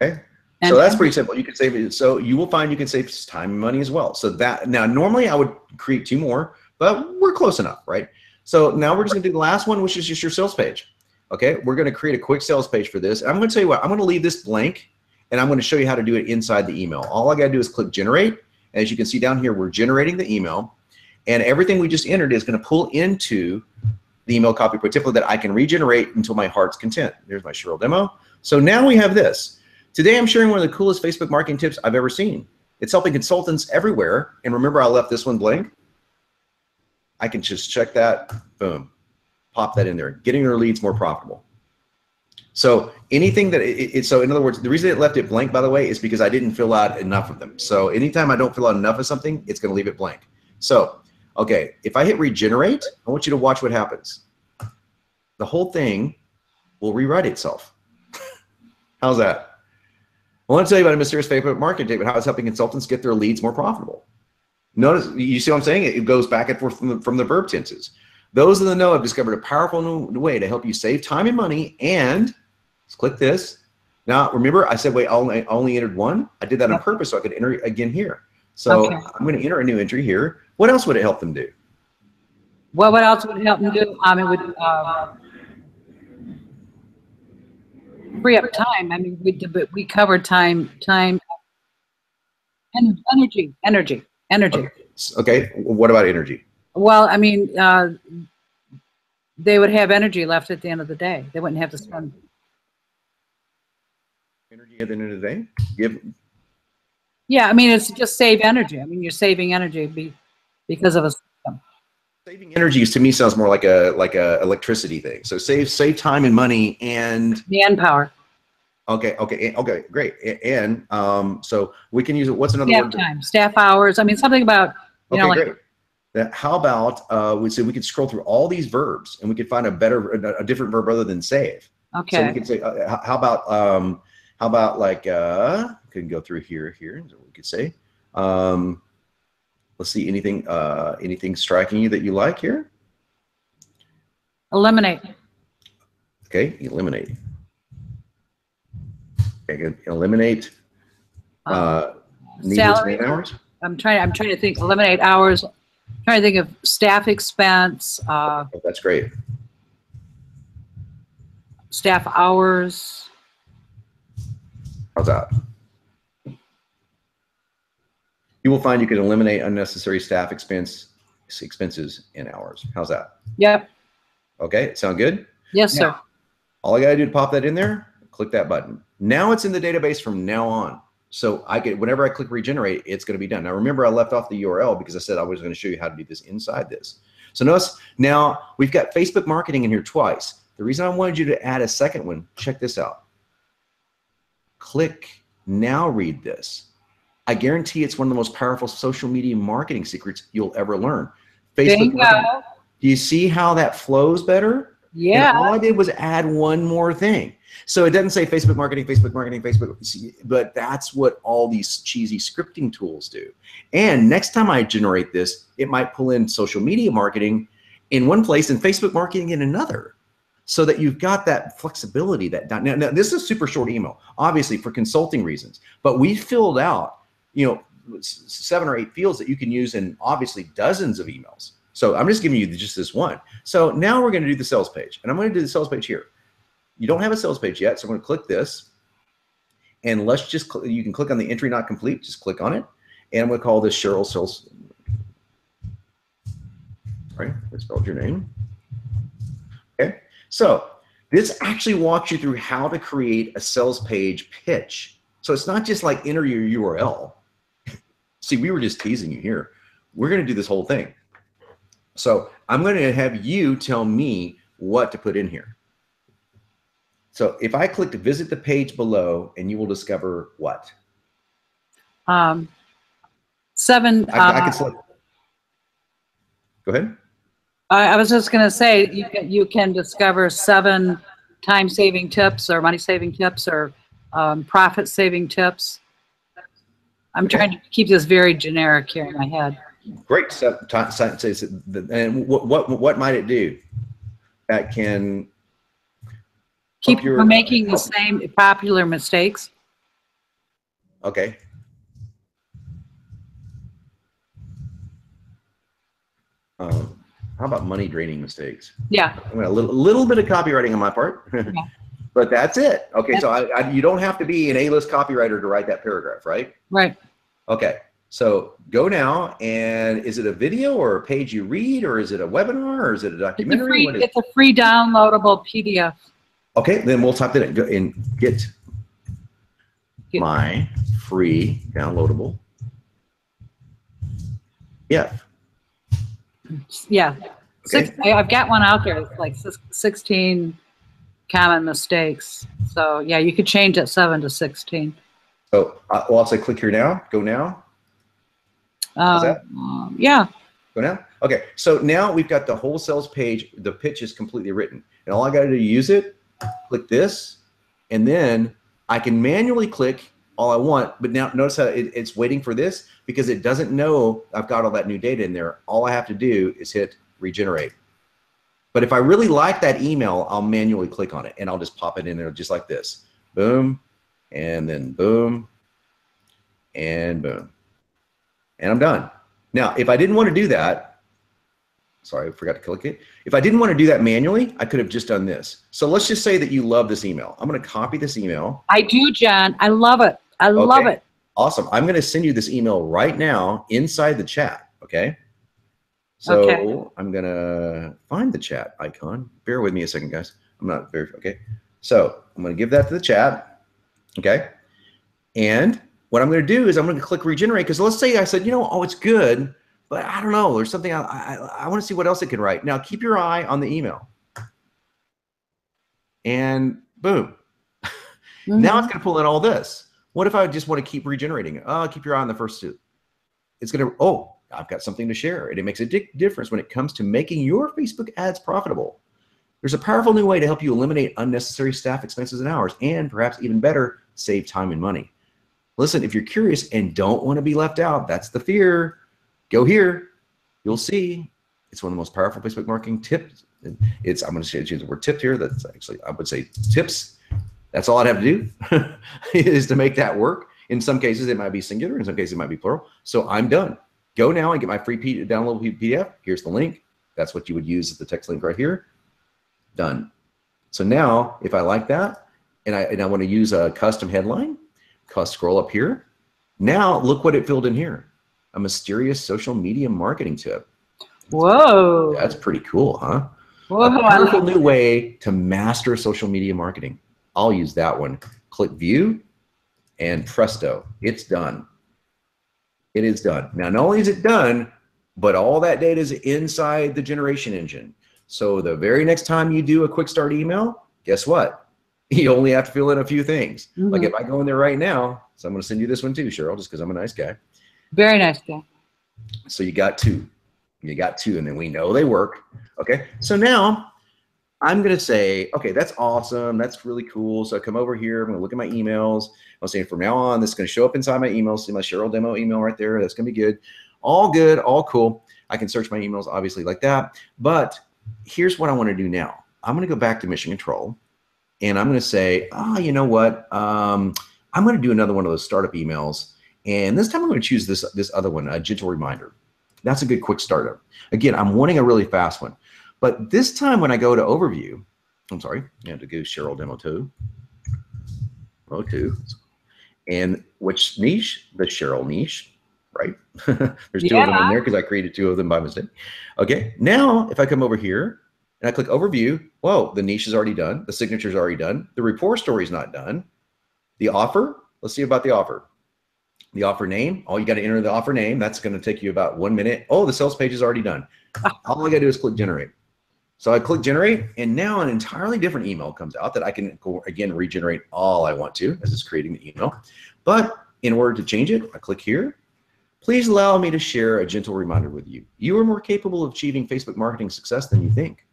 Okay. So that's pretty simple. You can save it. So you will find you can save time and money as well. So that, now normally I would create two more, but we're close enough, right? So now we're just gonna do the last one, which is just your sales page. Okay, we're gonna create a quick sales page for this. I'm gonna tell you what, I'm gonna leave this blank and I'm gonna show you how to do it inside the email. All I gotta do is click generate. As you can see down here, we're generating the email, and everything we just entered is gonna pull into the email CopyPro template that I can regenerate until my heart's content. There's my Cheryl demo. So now we have this. Today I'm sharing one of the coolest Facebook marketing tips I've ever seen. It's helping consultants everywhere. And remember, I left this one blank. I can just check that, boom, pop that in there. Getting their leads more profitable. So anything that so in other words, the reason it left it blank, by the way, is because I didn't fill out enough of them. So anytime I don't fill out enough of something, it's gonna leave it blank. So, okay, if I hit regenerate, I want you to watch what happens. The whole thing will rewrite itself. How's that? I want to tell you about a mysterious Facebook marketing tip, how it's helping consultants get their leads more profitable. Notice, you see what I'm saying? It goes back and forth from the verb tenses. Those in the know have discovered a powerful new way to help you save time and money. And let's click this. Now, remember, I said, wait, I only entered one. I did that on purpose so I could enter again here. So okay. I'm going to enter a new entry here. What else would it help them do? Well, what else would it help them do? It would free up time. I mean, we covered time, energy. Okay. What about energy? Well, I mean, they would have energy left at the end of the day. They wouldn't have to spend energy at the end of the day. Yeah, I mean, it's just save energy. I mean, you're saving energy because of a system. Saving energy to me sounds more like a electricity thing. So save time and money and manpower. Okay, great. And so we can use it. What's another word? Staff time, staff hours. I mean, something about You know, like, great. How about we say we could scroll through all these verbs and we could find a different verb other than save. okay. So we could say, how about like, can go through here, so we could say, let's see, anything striking you that you like here? Eliminate. Okay, eliminate. Okay, good. Eliminate needless Salary. man hours. I'm trying to think. Eliminate hours. I'm trying to think of staff expense. Oh, that's great. Staff hours. How's that? You will find you can eliminate unnecessary staff expenses and hours. How's that? Yep. Okay, sound good? Yes, now, sir. All I gotta do to pop that in there, click that button. Now it's in the database from now on. So whenever I click regenerate, it's gonna be done. Now remember, I left off the URL because I said I was gonna show you how to do this inside this. So notice now we've got Facebook marketing in here twice. The reason I wanted you to add a second one, check this out. Click now, read this. I guarantee it's one of the most powerful social media marketing secrets you'll ever learn. Facebook marketing. Do you see how that flows better? Yeah. And all I did was add one more thing. So it doesn't say Facebook marketing, but that's what all these cheesy scripting tools do. And next time I generate this, it might pull in social media marketing in one place and Facebook marketing in another, so that you've got that flexibility. Now this is a super short email, obviously for consulting reasons, but we filled out, 7 or 8 fields that you can use in obviously dozens of emails. So I'm just giving you just this one. So now we're going to do the sales page, and I'm going to do the sales page here. You don't have a sales page yet, so I'm going to click this, and let's just, you can click on the entry not complete, just click on it, and I'm going to call this Cheryl Sales. All right, I spelled your name. Okay, so this actually walks you through how to create a sales page pitch. So it's not just like enter your URL. See, we were just teasing you here. We're going to do this whole thing. So I'm going to have you tell me what to put in here. So if I click to visit the page below, and you will discover what? 7. I can select. Go ahead. I was just going to say you can discover 7 time-saving tips or money-saving tips or profit-saving tips. I'm trying to keep this very generic here in my head. Great. And what might it do? That can keep you from making the same popular mistakes. Okay. How about money draining mistakes? Yeah. I mean, a little bit of copywriting on my part, yeah. But that's it. Okay, so you don't have to be an A-list copywriter to write that paragraph, right? Right. Okay, so go now, and is it a video or a page you read, or is it a webinar, or is it a documentary? It's a free downloadable PDF. Okay, then we'll type that in. Go and get my free downloadable. Yeah. Yeah. Okay. I've got one out there. It's like 16 common mistakes. So yeah, you could change that 7 to 16. So we'll also click here now. Go now. Yeah. Go now. Okay. So now we've got the whole sales page. The pitch is completely written, and all I got to do is use it. Click this, and then I can manually click all I want. But now notice how it's waiting for this because it doesn't know I've got all that new data in there. All I have to do is hit regenerate. But if I really like that email, I'll manually click on it, and I'll just pop it in there just like this. Boom, and then boom, and boom. And I'm done. Now, if I didn't want to do that, sorry, I forgot to click it. If I didn't want to do that manually, I could have just done this. So let's just say that you love this email. I'm going to copy this email. I do, John. I love it. I love it. Awesome. I'm going to send you this email right now inside the chat. Okay. So I'm going to find the chat icon. Bear with me a second, guys. I'm not very, okay. So I'm going to give that to the chat. Okay. And what I'm going to do is I'm going to click regenerate, because let's say I said, oh, it's good, but I don't know. There's something I want to see what else it can write. Now keep your eye on the email. And boom. Now it's going to pull in all this. What if I just want to keep regenerating it? Oh, keep your eye on the first two. It's going to, I've got something to share. And it makes a difference when it comes to making your Facebook ads profitable. There's a powerful new way to help you eliminate unnecessary staff expenses and hours, and perhaps even better, save time and money. Listen, if you're curious and don't want to be left out, that's the fear. Go here. You'll see. It's one of the most powerful Facebook marketing tips. I'm going to use the word tip here. That's actually, I would say tips. That's all I'd have to do is to make that work. In some cases, it might be singular. In some cases, it might be plural. So I'm done. Go now and get my free downloadable PDF. Here's the link. That's what you would use as the text link right here. Done. So now, if I like that, and I want to use a custom headline, scroll up here. Now, look what it filled in here. A mysterious social media marketing tip. Whoa. That's pretty cool, huh? Whoa, a powerful new way to master social media marketing. I'll use that one. Click view, and presto, it's done. It is done. Now, not only is it done, but all that data is inside the generation engine. So the very next time you do a quick start email, guess what? You only have to fill in a few things. Like if I go in there right now, so I'm going to send you this one too, Cheryl, just because I'm a nice guy. Very nice guy. So you got two. You got two, and then we know they work. Okay, so now I'm going to say, okay, that's awesome. That's really cool. So I come over here. I'm going to look at my emails. I'm saying from now on, this is going to show up inside my emails. See my Cheryl demo email right there. That's going to be good. All cool. I can search my emails, obviously, like that. But here's what I want to do now. I'm going to go back to mission control, and I'm going to say, oh, you know what? I'm going to do another one of those startup emails. And this time I'm going to choose this other one, a gentle reminder. That's a good quick startup. Again, I'm wanting a really fast one. But this time when I go to overview, I'm sorry, I have to go Cheryl demo 2. And which niche? The Cheryl niche, right? There's two of them in there because I created two of them by mistake. Okay, now if I come over here and I click overview, whoa, the niche is already done. The signature is already done. The report story is not done. The offer, let's see about the offer. The offer name, all you got to enter the offer name. That's going to take you about 1 minute. Oh, the sales page is already done. All I got to do is click generate. So I click generate, and now an entirely different email comes out that I can, again, regenerate all I want to as it's creating the email. But in order to change it, I click here. Please allow me to share a gentle reminder with you. You are more capable of achieving Facebook marketing success than you think.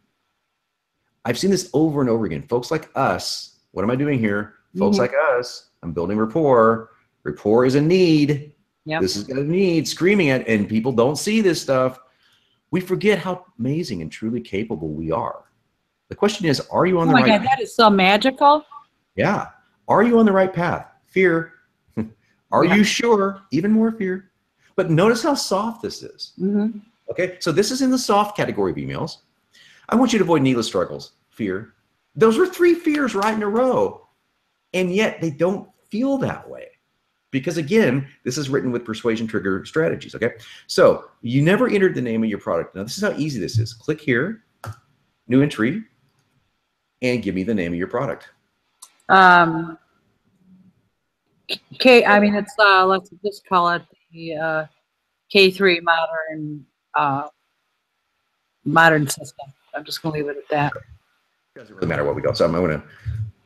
I've seen this over and over again. Folks like us, what am I doing here? Folks like us, I'm building rapport. Rapport is a need. Yep. This is a need, screaming at, and people don't see this stuff. We forget how amazing and truly capable we are. The question is, are you on the right path? Oh my God, that is so magical. Yeah. Are you on the right path? Fear. Are you sure? Even more fear. But notice how soft this is. Okay, so this is in the soft category of emails. I want you to avoid needless struggles. Fear. Those were 3 fears right in a row. And yet they don't feel that way. Because again, this is written with persuasion trigger strategies, okay? So you never entered the name of your product. Now this is how easy this is. Click here, new entry, and give me the name of your product. Okay, I mean, it's, let's just call it the K3 modern system. I'm just gonna leave it at that. It doesn't really matter what we go. So I'm gonna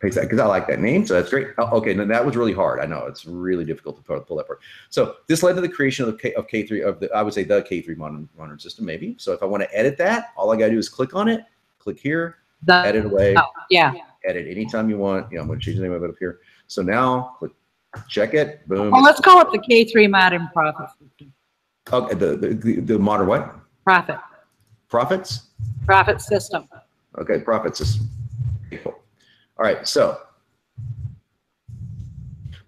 paste that because I like that name, so that's great. Oh, okay, now that was really hard. I know it's really difficult to pull that part. So this led to the creation of K3 of the, I would say the K3 modern system maybe. So if I want to edit that, all I gotta do is click on it, click here, edit away. Edit anytime you want. You know, I'm gonna change the name of it up here. So now click, check it, boom. Well, let's call it the K3 modern profit system. Okay, the modern what? Profit. Profits? Profit system. Okay, profit system. Cool. All right, so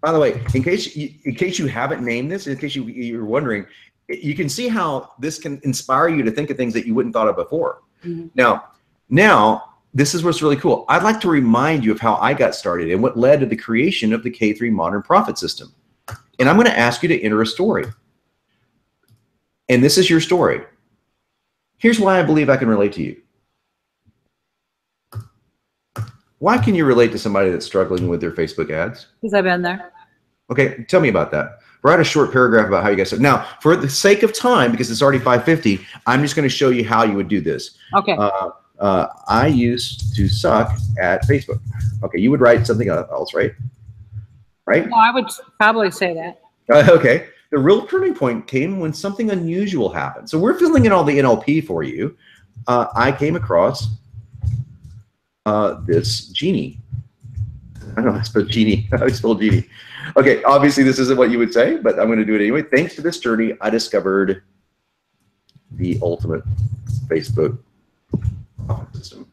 by the way, in case you haven't named this, in case you're wondering, you can see how this can inspire you to think of things that you wouldn't thought of before. Now this is what's really cool. I'd like to remind you of how I got started and what led to the creation of the K3 modern profit system. And I'm going to ask you to enter a story. And this is your story. Here's why I believe I can relate to you. Why can you relate to somebody that's struggling with their Facebook ads? Because I've been there. Okay, tell me about that. Write a short paragraph about how you guys started. Now, for the sake of time, because it's already 5:50, I'm just going to show you how you would do this. Okay. I used to suck at Facebook. Okay, you would write something else, right? Right? No, I would probably say that. Okay. The real turning point came when something unusual happened. So we're filling in all the NLP for you. I came across this genie. I don't know how to spell genie. How do I spell genie? Okay, obviously this isn't what you would say, but I'm going to do it anyway. Thanks to this journey, I discovered the ultimate Facebook system.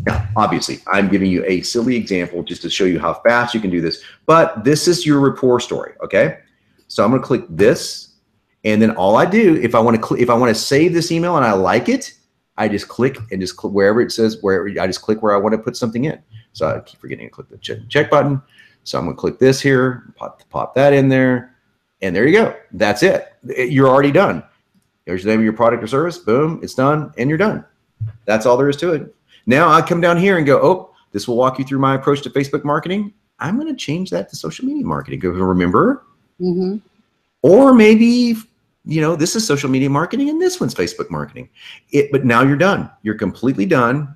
Now, obviously, I'm giving you a silly example just to show you how fast you can do this, but this is your rapport story, okay? So I'm going to click this, and then all I do, if I want to save this email and I like it, I just click and just click wherever it says, I just click where I want to put something in. So I keep forgetting to click the check button. So I'm going to click this here, pop that in there, and there you go. That's it. You're already done. There's the name of your product or service. Boom, it's done, and you're done. That's all there is to it. Now I come down here and go, oh, this will walk you through my approach to Facebook marketing. I'm going to change that to social media marketing. Remember? Mm-hmm. Or maybe, you know, this is social media marketing and this one's Facebook marketing. But now you're done. You're completely done.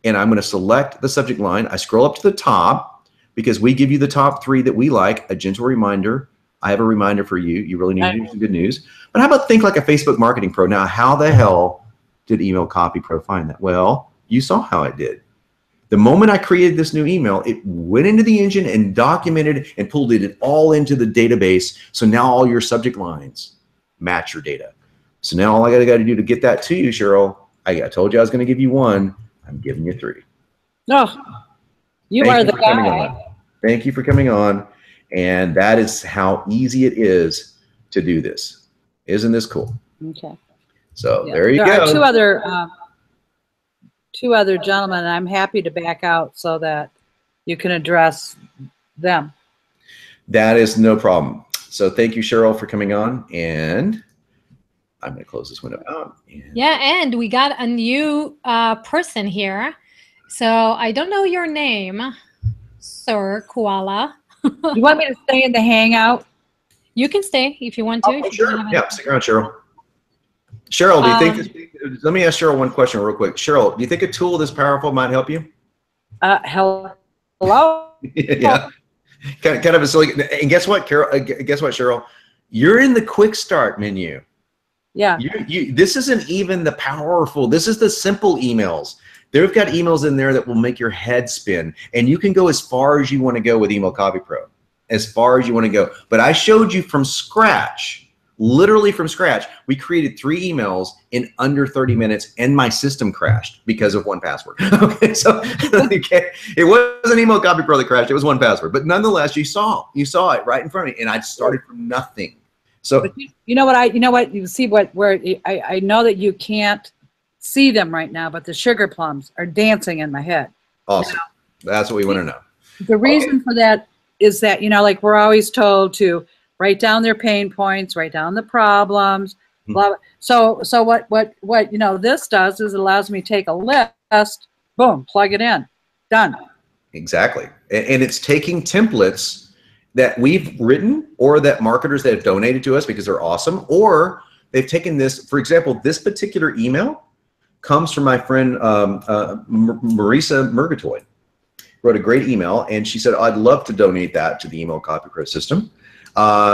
And I'm going to select the subject line. I scroll up to the top because we give you the top 3 that we like. A gentle reminder. I have a reminder for you. You really need to do some good news. But how about think like a Facebook marketing pro? Now, how the hell did Email Copy Pro find that? Well, you saw how it did. The moment I created this new email, it went into the engine and documented and pulled it all into the database. So now all your subject lines match your data. So now all I got to do to get that to you, Cheryl, I told you I was going to give you 1. I'm giving you 3. No, you are the guy. Thank you for coming on. And that is how easy it is to do this. Isn't this cool? Okay. So there you go. There are two other gentlemen, and I'm happy to back out so that you can address them. That is no problem. So thank you, Cheryl, for coming on. And I'm going to close this window out. Yeah, and we got a new person here. So I don't know your name, Sir Koala. You want me to stay in the Hangout? You can stay if you want to. Oh, sure. Yeah, stick around, Cheryl. Cheryl, do you think let me ask Cheryl one question real quick. Cheryl, do you think a tool this powerful might help you? Hello? Yeah. Kind of a silly. And guess what, Carol? Guess what, Cheryl? You're in the quick start menu. Yeah. This isn't even the powerful. This is the simple emails. They've got emails in there that will make your head spin. And you can go as far as you want to go with Email Copy Pro. As far as you want to go. But I showed you from scratch. Literally from scratch, we created 3 emails in under 30 minutes, and my system crashed because of 1Password. Okay, so it wasn't Email Copy Pro that crashed; it was 1Password. But nonetheless, you saw it right in front of me, and I started from nothing. So but you know what? You see where I know that you can't see them right now, but the sugar plums are dancing in my head. Awesome. Now, that's what we want to know. The reason for that is that like we're always told to write down their pain points, write down the problems, blah, blah. So what this does is it allows me to take a list, boom, plug it in, done. Exactly. And it's taking templates that we've written or that marketers that have donated to us because they're awesome, or they've taken this, for example, this particular email comes from my friend Marisa Murgatoy. Wrote a great email, and she said, I'd love to donate that to the Email Copy Pro system.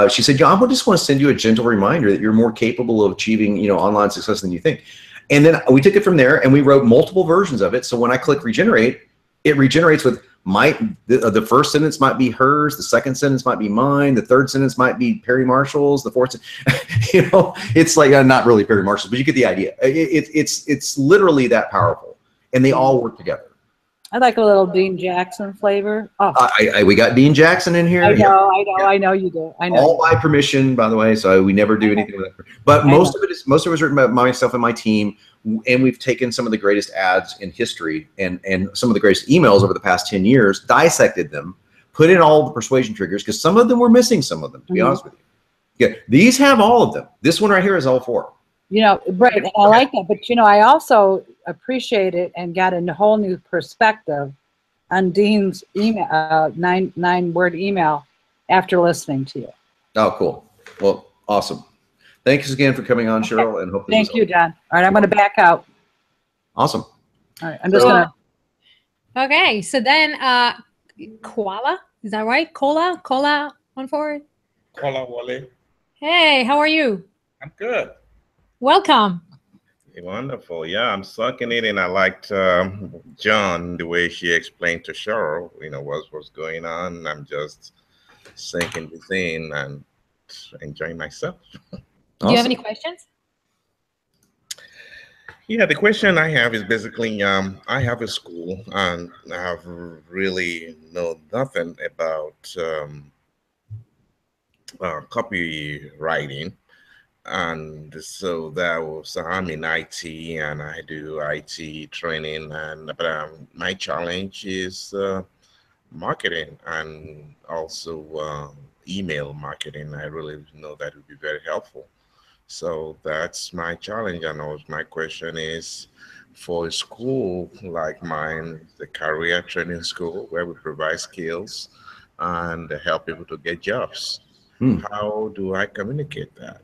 She said, John, I just want to send you a gentle reminder that you're more capable of achieving, online success than you think. And then we took it from there and we wrote multiple versions of it. So when I click regenerate, it regenerates with the first sentence might be hers, the second sentence might be mine, the third sentence might be Perry Marshall's, the fourth, it's like not really Perry Marshall's, but you get the idea. It's literally that powerful, and they all work together. I like a little Dean Jackson flavor. Oh. We got Dean Jackson in here. I know you do. I know. All by permission, by the way. So we never do anything with it. But most of it is written by myself and my team, and we've taken some of the greatest ads in history and some of the greatest emails over the past 10 years, dissected them, put in all the persuasion triggers because some of them were missing. Some of them, to be honest with you. Yeah, these have all of them. This one right here is all 4. Right. And I like that. But, I also appreciate it and got a whole new perspective on Dean's email, 9-word email after listening to you. Oh, cool. Well, awesome. Thanks again for coming on, Cheryl. And hope Thank you, John. All right. I'm going to back out. Awesome. All right. I'm just going to. Okay. So then, Koala, is that right? Koala, one forward. Hola, Wally. Hey, how are you? I'm good. Welcome. Wonderful. Yeah, I'm sucking it in. I liked John, the way she explained to Cheryl, what's going on. I'm just sinking this in and enjoying myself. Do you have any questions? Yeah, the question I have is basically I have a school and I have really know nothing about copywriting. And so that was I'm in IT and I do IT training, and but my challenge is marketing and also email marketing. I really know that would be very helpful. So that's my challenge. And also my question is, for a school like mine, the career training school where we provide skills and help people to get jobs. How do I communicate that?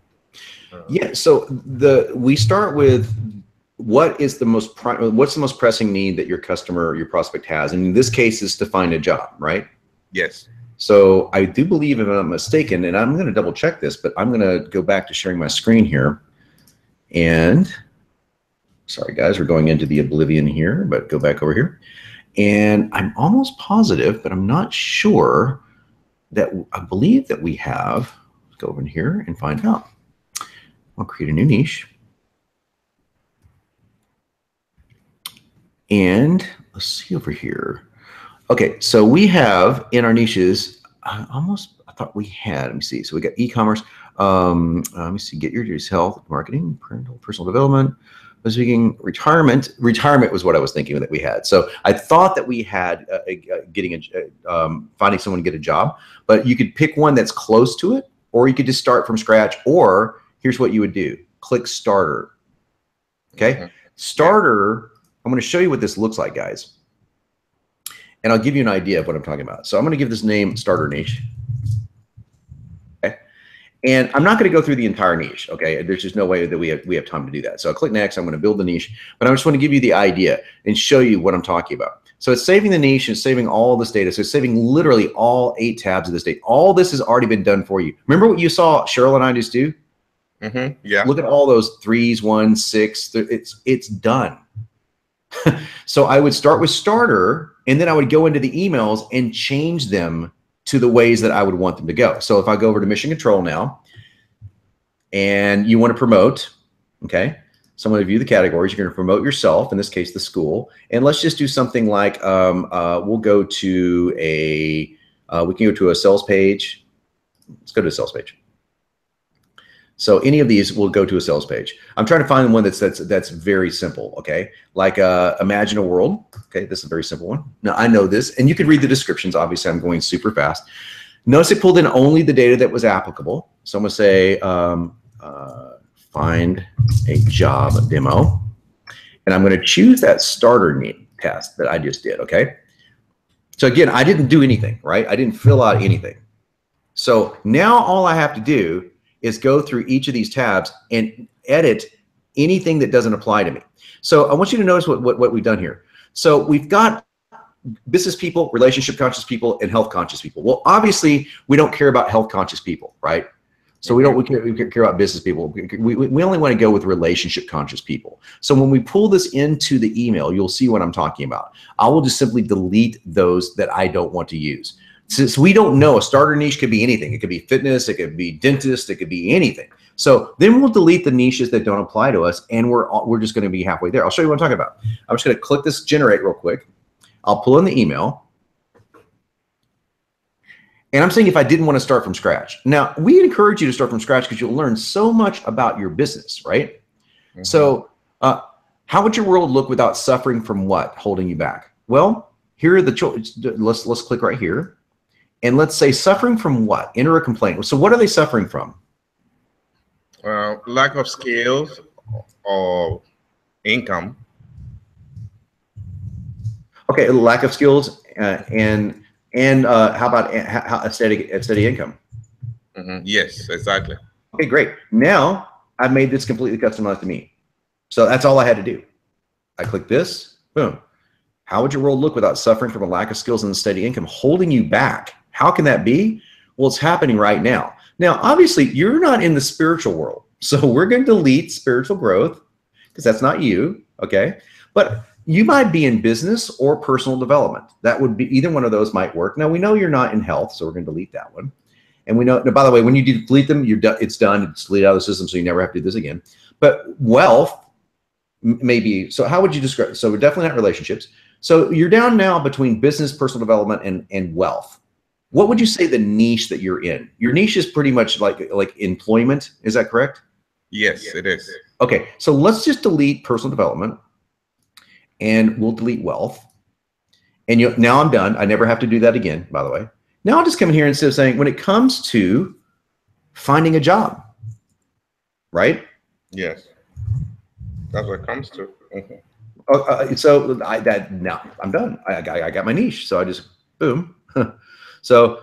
Yeah, so we start with what's the most pressing need that your customer, your prospect has, and in this case is to find a job, right? Yes. So I do believe, if I'm not mistaken, and I'm going to double check this, but I'm going to go back to sharing my screen here. And sorry guys, we're going into the oblivion here, but go back over here. And I'm almost positive, but I'm not sure, that I believe that we have, let's go over in here and find out. I'll create a new niche. And let's see over here. Okay, so we have in our niches, I thought we had, let me see. So we got e-commerce, let me see, get your health, marketing, personal development, speaking, retirement. Retirement was what I was thinking that we had. So I thought that we had finding someone to get a job, but you could pick one that's close to it, or you could just start from scratch, or here's what you would do. Click starter, okay? Starter, I'm gonna show you what this looks like, guys. And I'll give you an idea of what I'm talking about. So I'm going to give this name starter niche. Okay. And I'm not going to go through the entire niche. Okay. There's just no way that we have time to do that. So I'll click next. I'm going to build the niche, but I just want to give you the idea and show you what I'm talking about. So it's saving the niche and saving all this data. So it's saving literally all 8 tabs of this data. All this has already been done for you. Remember what you saw Cheryl and I just do? Yeah. Look at all those 3s, 1s, 6. It's done. So I would start with starter, and then I would go into the emails and change them to the ways that I would want them to go. So if I go over to mission control now, and you want to promote, okay, so I'm going to view the categories. You're going to promote yourself, in this case, the school. And let's just do something like, we'll go to we can go to a sales page. Let's go to a sales page. So any of these will go to a sales page. I'm trying to find one that's very simple, okay? Like imagine a world, okay? This is a very simple one. Now I know this, and you can read the descriptions. Obviously, I'm going super fast. Notice it pulled in only the data that was applicable. So I'm gonna say find a job demo, and I'm gonna choose that starter need test that I just did, okay? So again, I didn't do anything, right? I didn't fill out anything. So now all I have to do is go through each of these tabs and edit anything that doesn't apply to me. So I want you to notice what we've done here. So we've got business people, relationship conscious people, and health conscious people. Well, obviously we don't care about health conscious people, right? So we care about business people. We only want to go with relationship conscious people. So when we pull this into the email, you'll see what I'm talking about. I will just simply delete those that I don't want to use. Since we don't know, a starter niche could be anything. It could be fitness, it could be dentist, it could be anything. So then we'll delete the niches that don't apply to us, and we're just going to be halfway there. I'll show you what I'm talking about. I'm just going to click this generate real quick. I'll pull in the email. And I'm saying if I didn't want to start from scratch. Now, we encourage you to start from scratch because you'll learn so much about your business, right? So how would your world look without suffering from what holding you back? Well, here are the choices. Let's click right here. And let's say suffering from what? Enter a complaint. So what are they suffering from? Lack of skills or income. Okay, lack of skills and how about a steady income? Yes, exactly. Okay, great. Now I've made this completely customized to me. So that's all I had to do. I click this, boom. How would your world look without suffering from a lack of skills and steady income holding you back? How can that be? Well, it's happening right now. Now, obviously, you're not in the spiritual world. So we're going to delete spiritual growth because that's not you, okay? But you might be in business or personal development. That would be, either one of those might work. Now, we know you're not in health, so we're going to delete that one. And we know, by the way, when you delete them, you're done, it's done. It's deleted out of the system, so you never have to do this again. But wealth, maybe, so how would you describe, so we're definitely not relationships. So you're down now between business, personal development, and wealth. What would you say the niche that you're in? Your niche is pretty much like employment. Is that correct? Yes, it is. Okay, so let's just delete personal development, and we'll delete wealth. And now I'm done. I never have to do that again, by the way. Now I'll just come in here instead of saying, when it comes to finding a job, right? Yes, that's what it comes to. So now I'm done. I got my niche. So I just boom. So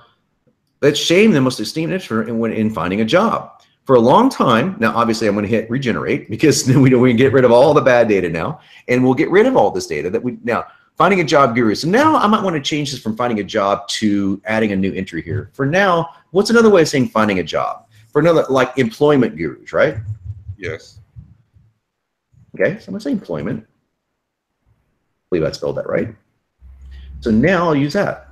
let's shame the most esteemed niche in finding a job. For a long time, now obviously I'm going to hit regenerate because then we can get rid of all the bad data now, and we'll get rid of all this data that we now finding a job guru. So now I might want to change this from finding a job to adding a new entry here. For now, what's another way of saying finding a job? For another, like employment gurus, right? Yes. Okay, so I'm going to say employment. I believe I spelled that right. So now I'll use that.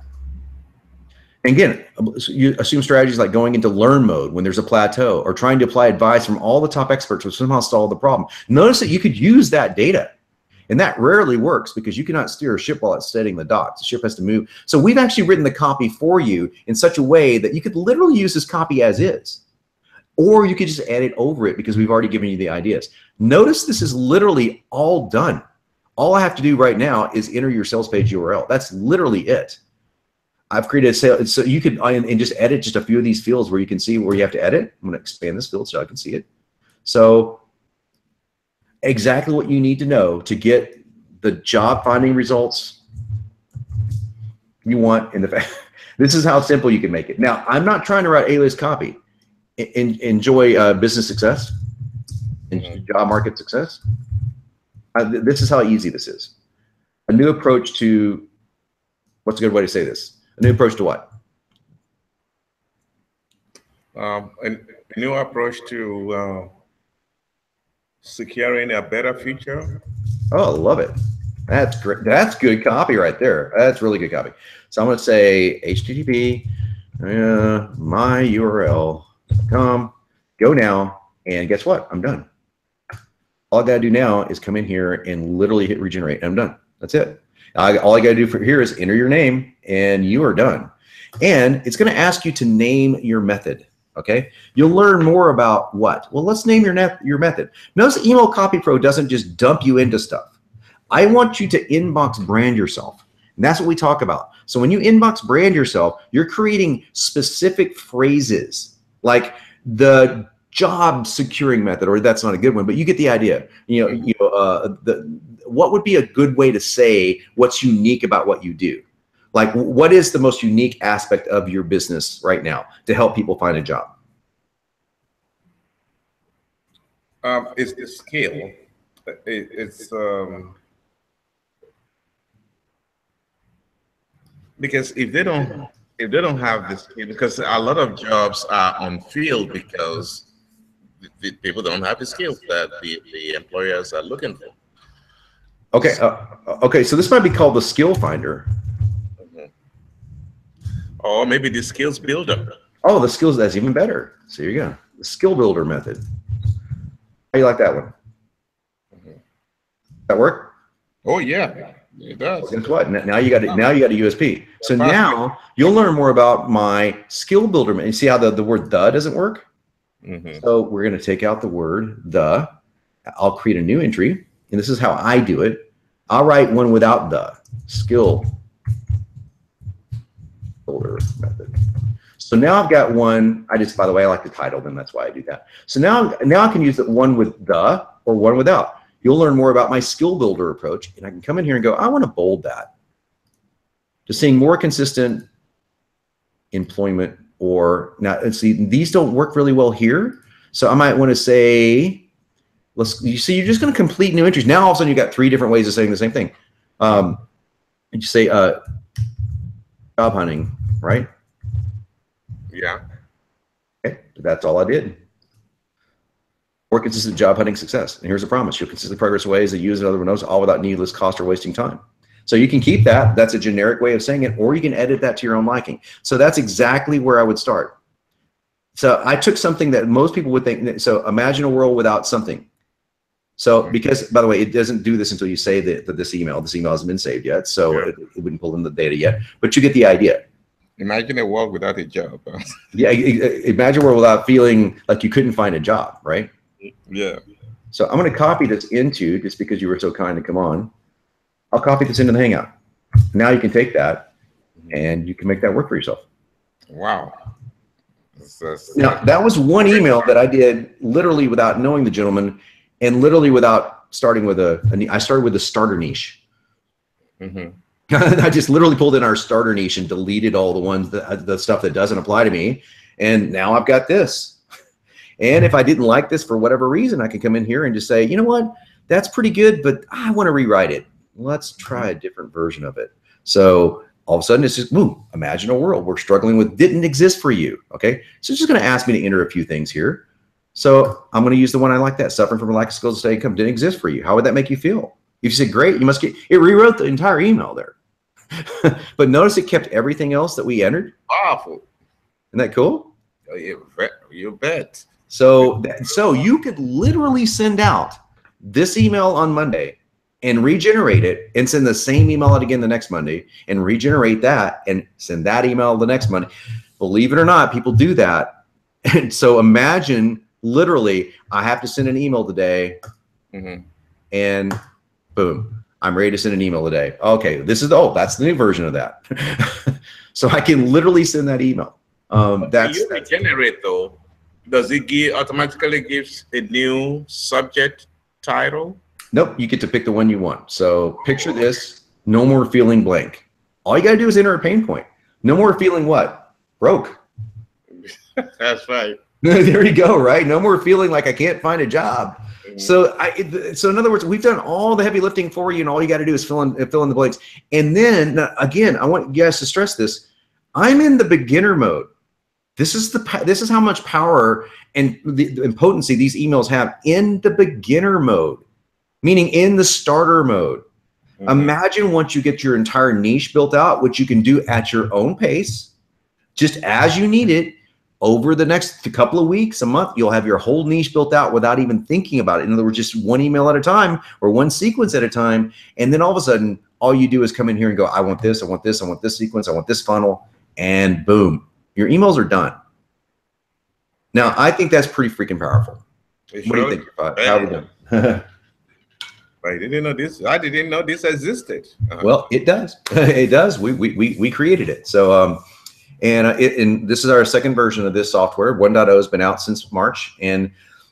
And again, you assume strategies like going into learn mode when there's a plateau, or trying to apply advice from all the top experts who somehow solve the problem. Notice that you could use that data, and that rarely works because you cannot steer a ship while it's setting the docks. The ship has to move. So we've actually written the copy for you in such a way that you could literally use this copy as is, or you could just add it over it because we've already given you the ideas. Notice this is literally all done. All I have to do right now is enter your sales page URL. That's literally it. I've created a sale, so you can and just edit just a few of these fields where you can see where you have to edit. I'm going to expand this field so I can see it. So exactly what you need to know to get the job finding results you want in the fact. This is how simple you can make it. Now, I'm not trying to write alias copy. Enjoy business success and job market success. This is how easy this is. A new approach to, what's a good way to say this? A new approach to what? A new approach to securing a better future. Oh, love it. That's great. That's good copy right there. That's really good copy. So I'm going to say HTTP myurl.com. Go now, and guess what? I'm done. All I got to do now is come in here and literally hit regenerate. I'm done. That's it. All I got to do for here is enter your name, and you are done. And it's going to ask you to name your method. Okay, you'll learn more about what. Well, let's name your method. Notice Email CopyPro doesn't just dump you into stuff. I want you to inbox brand yourself, and that's what we talk about. So when you inbox brand yourself, you're creating specific phrases like the job securing method, or that's not a good one, but you get the idea. What would be a good way to say what's unique about what you do? Like, what is the most unique aspect of your business right now to help people find a job? It's the scale. It's because if they don't have this, because a lot of jobs are on field because the people don't have the skills that the employers are looking for. Okay. Okay. So this might be called the skill finder. Or maybe the skills builder. Oh, the skills, that's even better. So here you go. The skill builder method. How you like that one? That work? Oh yeah, it does. Well, guess what? Now you got a USP. So now you'll learn more about my skill builder. And you see how the word the doesn't work? So we're going to take out the word the. I'll create a new entry, and this is how I do it. I'll write one without the skill builder method. So now I've got one. By the way, I like to title them. That's why I do that. So now I can use the one with the or one without. You'll learn more about my skill builder approach, and I can come in here and go, I want to bold that. Just seeing more consistent employment, or now, let's see, these don't work really well here. So I might want to say, you see, you're just going to complete new entries. Now all of a sudden you got 3 different ways of saying the same thing. And you say job hunting, right? Yeah. Okay. That's all I did. More consistent job hunting success. And here's a promise. You'll consistently progress ways that use other knows, all without needless cost or wasting time. So you can keep that. That's a generic way of saying it, or you can edit that to your own liking. So that's exactly where I would start. So I took something that most people would think. So imagine a world without something. So because, by the way, it doesn't do this until you say that this email hasn't been saved yet. So it wouldn't pull in the data yet, but you get the idea. Imagine a world without a job. Yeah. Imagine a world without feeling like you couldn't find a job, right? Yeah. So I'm going to copy this into, just because you were so kind to come on, I'll copy this into the Hangout. Now you can take that and you can make that work for yourself. Wow. Now, that was one email that I did literally without knowing the gentleman and literally without starting with I started with the starter niche. I just literally pulled in our starter niche and deleted all the ones, the stuff that doesn't apply to me. And now I've got this. And if I didn't like this for whatever reason, I can come in here and just say, you know what, that's pretty good, but I want to rewrite it. Let's try a different version of it. So all of a sudden it's just, imagine a world we're struggling with didn't exist for you. Okay. So it's just going to ask me to enter a few things here. So I'm going to use the one I like that. Suffering from a lack of skills and steady income didn't exist for you. How would that make you feel? If you said, great, you must get, it rewrote the entire email there. But notice it kept everything else that we entered. Powerful. Isn't that cool? Oh, you bet. So you could literally send out this email on Monday and regenerate it and send the same email out again the next Monday and regenerate that and send that email the next Monday. Believe it or not, people do that. And so imagine literally, I have to send an email today and boom, I'm ready to send an email today. Okay, that's the new version of that. So I can literally send that email. That's you regenerate though. Does it automatically gives a new subject title? Nope, you get to pick the one you want. So picture this, no more feeling blank. All you gotta do is enter a pain point. No more feeling what? Broke. That's right. There you go, right? No more feeling like I can't find a job. So in other words, we've done all the heavy lifting for you, and all you got to do is fill in the blanks. And then again, I want you guys to stress this. I'm in the beginner mode. This is how much power and potency these emails have in the beginner mode, meaning in the starter mode. Imagine once you get your entire niche built out, which you can do at your own pace, just as you need it. Over the next couple of weeks, a month, you'll have your whole niche built out without even thinking about it. In other words, just one email at a time or one sequence at a time. And then all of a sudden, all you do is come in here and go, I want this, I want this, I want this sequence, I want this funnel, and boom, your emails are done. Now, I think that's pretty freaking powerful. What do you think? How are we doing? I didn't know this. I didn't know this existed. Well, it does. It does. We created it. So, and this is our second version of this software. 1.0 has been out since March, and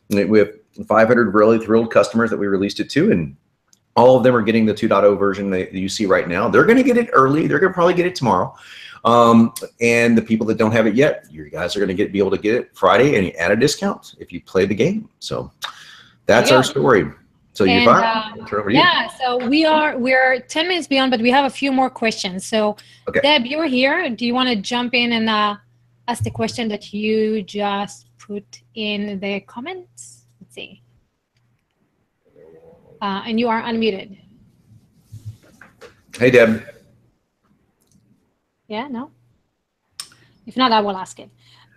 we have 500 really thrilled customers that we released it to, and all of them are getting the 2.0 version that you see right now. They're going to get it early. They're going to probably get it tomorrow. And the people that don't have it yet, you guys are going to be able to get it Friday, and you add a discount if you play the game. So that's our story. So you're fine. Turn over to you. Yeah, so we're 10 minutes beyond, but we have a few more questions. So Deb, you're here. Do you want to jump in and ask the question that you just put in the comments? Let's see. And you are unmuted. Hey, Deb. Yeah, no? If not, I will ask it.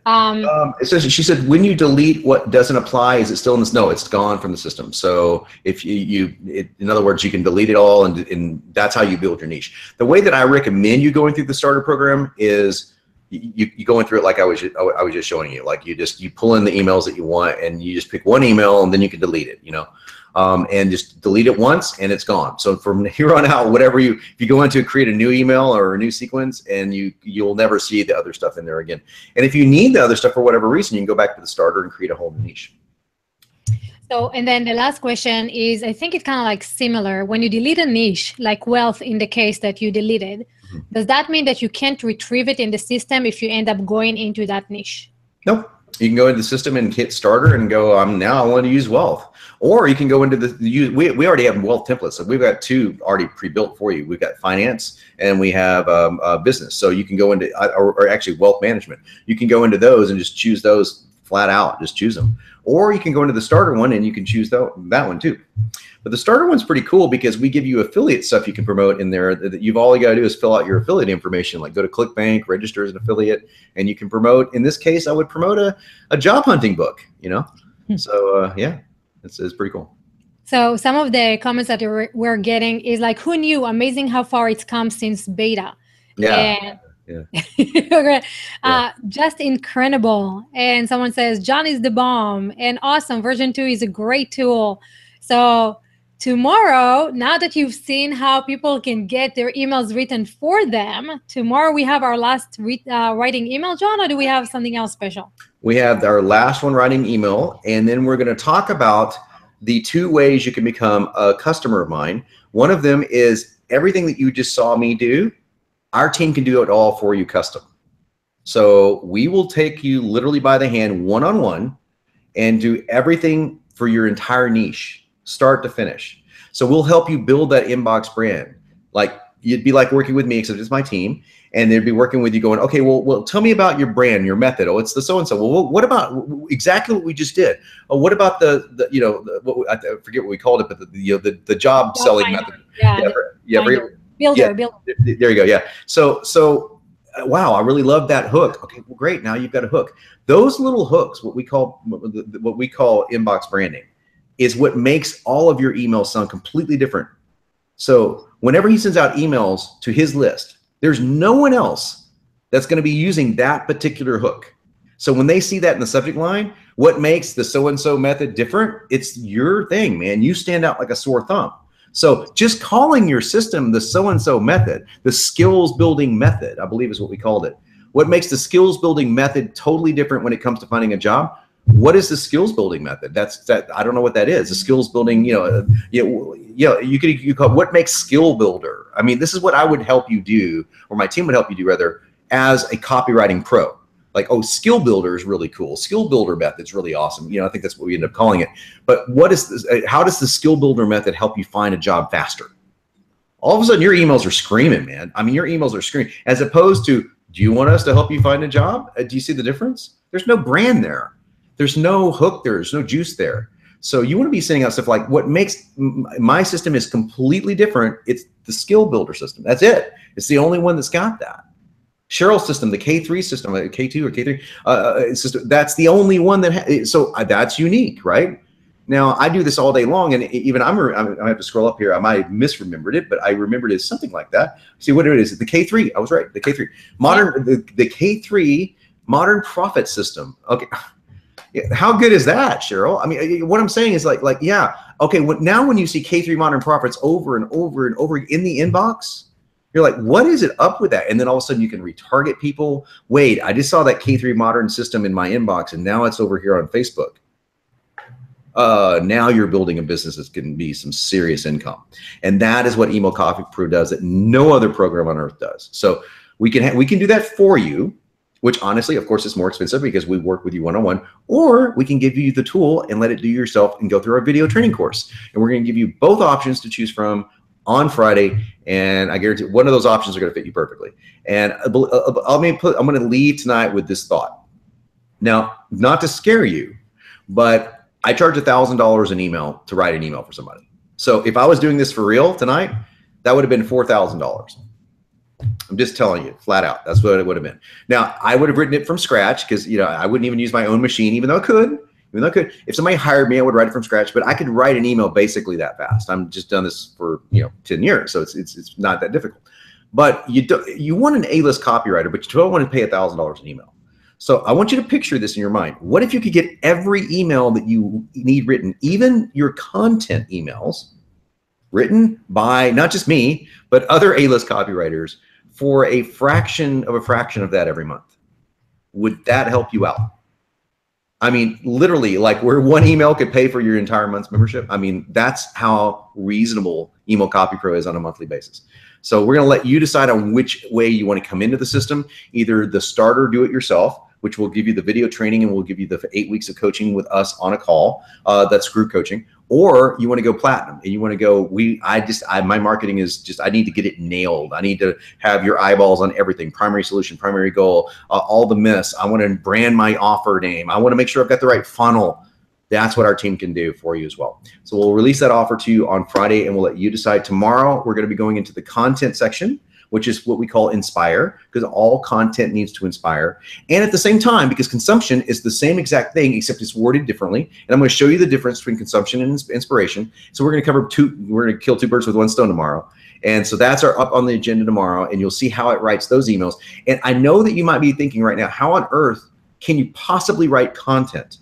It says, she said, when you delete what doesn't apply, is it still in this? No, it's gone from the system. So if in other words, you can delete it all, and that's how you build your niche. The way that I recommend you going through the starter program is you going through it like I was just showing you. Like you pull in the emails that you want, and you just pick one email, and then you can delete it, and just delete it once and it's gone. So from here on out, if you go into create a new email or a new sequence, and you'll never see the other stuff in there again. And if you need the other stuff for whatever reason, you can go back to the starter and create a whole new niche. So, and then the last question is, I think it's kind of like similar. When you delete a niche, like wealth in the case that you deleted, does that mean that you can't retrieve it in the system if you end up going into that niche? Nope. You can go into the system and hit starter and go, now I want to use wealth. Or you can go into we already have wealth templates. So we've got two already pre-built for you. We've got finance and we have business. So you can go into, or actually wealth management. You can go into those and just choose those flat out, just choose them. Or you can go into the starter one and you can choose that one too. But the starter one's pretty cool because we give you affiliate stuff you can promote in there. That you've all you got to do is fill out your affiliate information, like go to ClickBank, register as an affiliate, and you can promote. In this case, I would promote a job hunting book, you know? So yeah, it's pretty cool. So some of the comments that we're getting is like, who knew? Amazing how far it's come since beta. Yeah. Yeah. Just incredible. And someone says, John is the bomb and awesome. Version 2 is a great tool. So tomorrow, now that you've seen how people can get their emails written for them, tomorrow we have our last writing email, John, or do we have something else special? We have our last one, writing email, and then we're going to talk about the 2 ways you can become a customer of mine. One of them is everything that you just saw me do, our team can do it all for you custom. So we will take you literally by the hand, one-on-one, and do everything for your entire niche, start to finish. So we'll help you build that inbox brand. Like you'd be like working with me, except it's my team, and they'd be working with you going, okay, well, tell me about your brand, your method. Oh, it's the so-and-so. Well, what about exactly what we just did? Oh, what about I forget what we called it, but the job selling method. Builder. There you go. Yeah. So wow, I really love that hook. Okay, well, great. Now you've got a hook. Those little hooks, what we call inbox branding, is what makes all of your emails sound completely different. So whenever he sends out emails to his list, there's no one else that's going to be using that particular hook. So when they see that in the subject line, what makes the so-and-so method different? It's your thing, man. You stand out like a sore thumb. So just calling your system the so-and-so method, the skills building method, I believe is what we called it. What makes the skills building method totally different when it comes to finding a job? What is the skills building method? I don't know what that is. The skills building, you call what makes skill builder. I mean, this is what I would help you do, or my team would help you do rather, as a copywriting pro. Like, oh, skill builder is really cool. Skill builder method's really awesome. I think that's what we end up calling it. But what is this? How does the skill builder method help you find a job faster? All of a sudden, your emails are screaming, man. I mean, your emails are screaming, as opposed to, do you want us to help you find a job? Do you see the difference? There's no brand there. There's no hook there. There's no juice there. So you want to be sending out stuff like, what makes my system is completely different. It's the skill builder system. That's it. It's the only one that's got that. Cheryl's system, the K3 system, K2 or K3 system, that's the only one that so that's unique, right? Now I do this all day long, and even I have to scroll up here. I might have misremembered it, but I remembered it as something like that. See what it is? The K3. I was right. The K3 modern, the K3 modern profit system. Okay, how good is that, Cheryl? I mean, what I'm saying is like yeah, okay. Now when you see K3 modern profits over and over and over in the inbox, you're like, what is it up with that? And then all of a sudden you can retarget people. Wait, I just saw that K3 modern system in my inbox, and now it's over here on Facebook. Now you're building a business that's going to be some serious income. And that is what Email CopyPro does that no other program on earth does. So we can do that for you, which honestly, of course, is more expensive because we work with you one-on-one, or we can give you the tool and let it do yourself and go through our video training course. And we're going to give you both options to choose from on Friday, and I guarantee one of those options are going to fit you perfectly. And I'm going to leave tonight with this thought. Now, not to scare you, but I charge $1,000 an email to write an email for somebody. So if I was doing this for real tonight, that would have been $4,000. I'm just telling you, flat out. That's what it would have been. Now, I would have written it from scratch because I wouldn't even use my own machine, even though I could. If somebody hired me, I would write it from scratch, but I could write an email basically that fast. I'm just done this for 10 years, so it's not that difficult. But you want an A-list copywriter, but you don't want to pay $1,000 an email. So I want you to picture this in your mind. What if you could get every email that you need written, even your content emails, written by not just me, but other A-list copywriters for a fraction of that every month? Would that help you out? I mean, literally, like where one email could pay for your entire month's membership. I mean, that's how reasonable Email CopyPro is on a monthly basis. So we're going to let you decide on which way you want to come into the system, either the starter do-it-yourself, which will give you the video training and we'll give you the 8 weeks of coaching with us on a call. That's group coaching. or you want to go platinum and you want to go, my marketing is just, I need to get it nailed. I need to have your eyeballs on everything, primary solution, primary goal, all the myths. I want to brand my offer name. I want to make sure I've got the right funnel. That's what our team can do for you as well. So we'll release that offer to you on Friday and we'll let you decide. Tomorrow, we're going to be going into the content section, which is what we call inspire, because all content needs to inspire. And at the same time, because consumption is the same exact thing, except it's worded differently. And I'm going to show you the difference between consumption and inspiration. So we're going to kill two birds with one stone tomorrow. And so that's up on the agenda tomorrow, and you'll see how it writes those emails. And I know that you might be thinking right now, how on earth can you possibly write content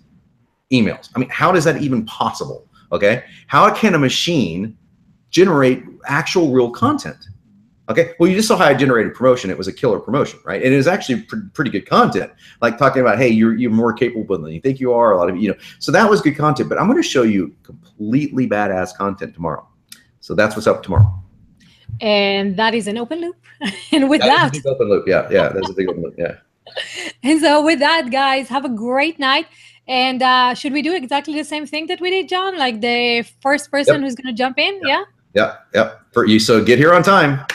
emails? I mean, how is that even possible? Okay. How can a machine generate actual real content? Okay, well, you just saw how I generated promotion. It was a killer promotion, right? And it was actually pretty good content, like talking about, hey, you're more capable than you think you are. A lot of, so that was good content. But I'm going to show you completely badass content tomorrow. So that's what's up tomorrow. And that is an open loop. And with that, is a big open loop. Yeah, that's a big open loop. Yeah. And so with that, guys, have a great night. And should we do exactly the same thing that we did, John? Like the first person who's going to jump in? Yeah. For you, so get here on time.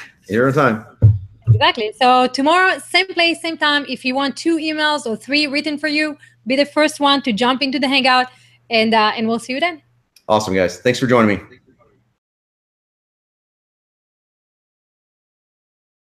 Exactly. So tomorrow, same place, same time. If you want 2 emails or 3 written for you, be the first one to jump into the Hangout, and we'll see you then. Awesome, guys. Thanks for joining me.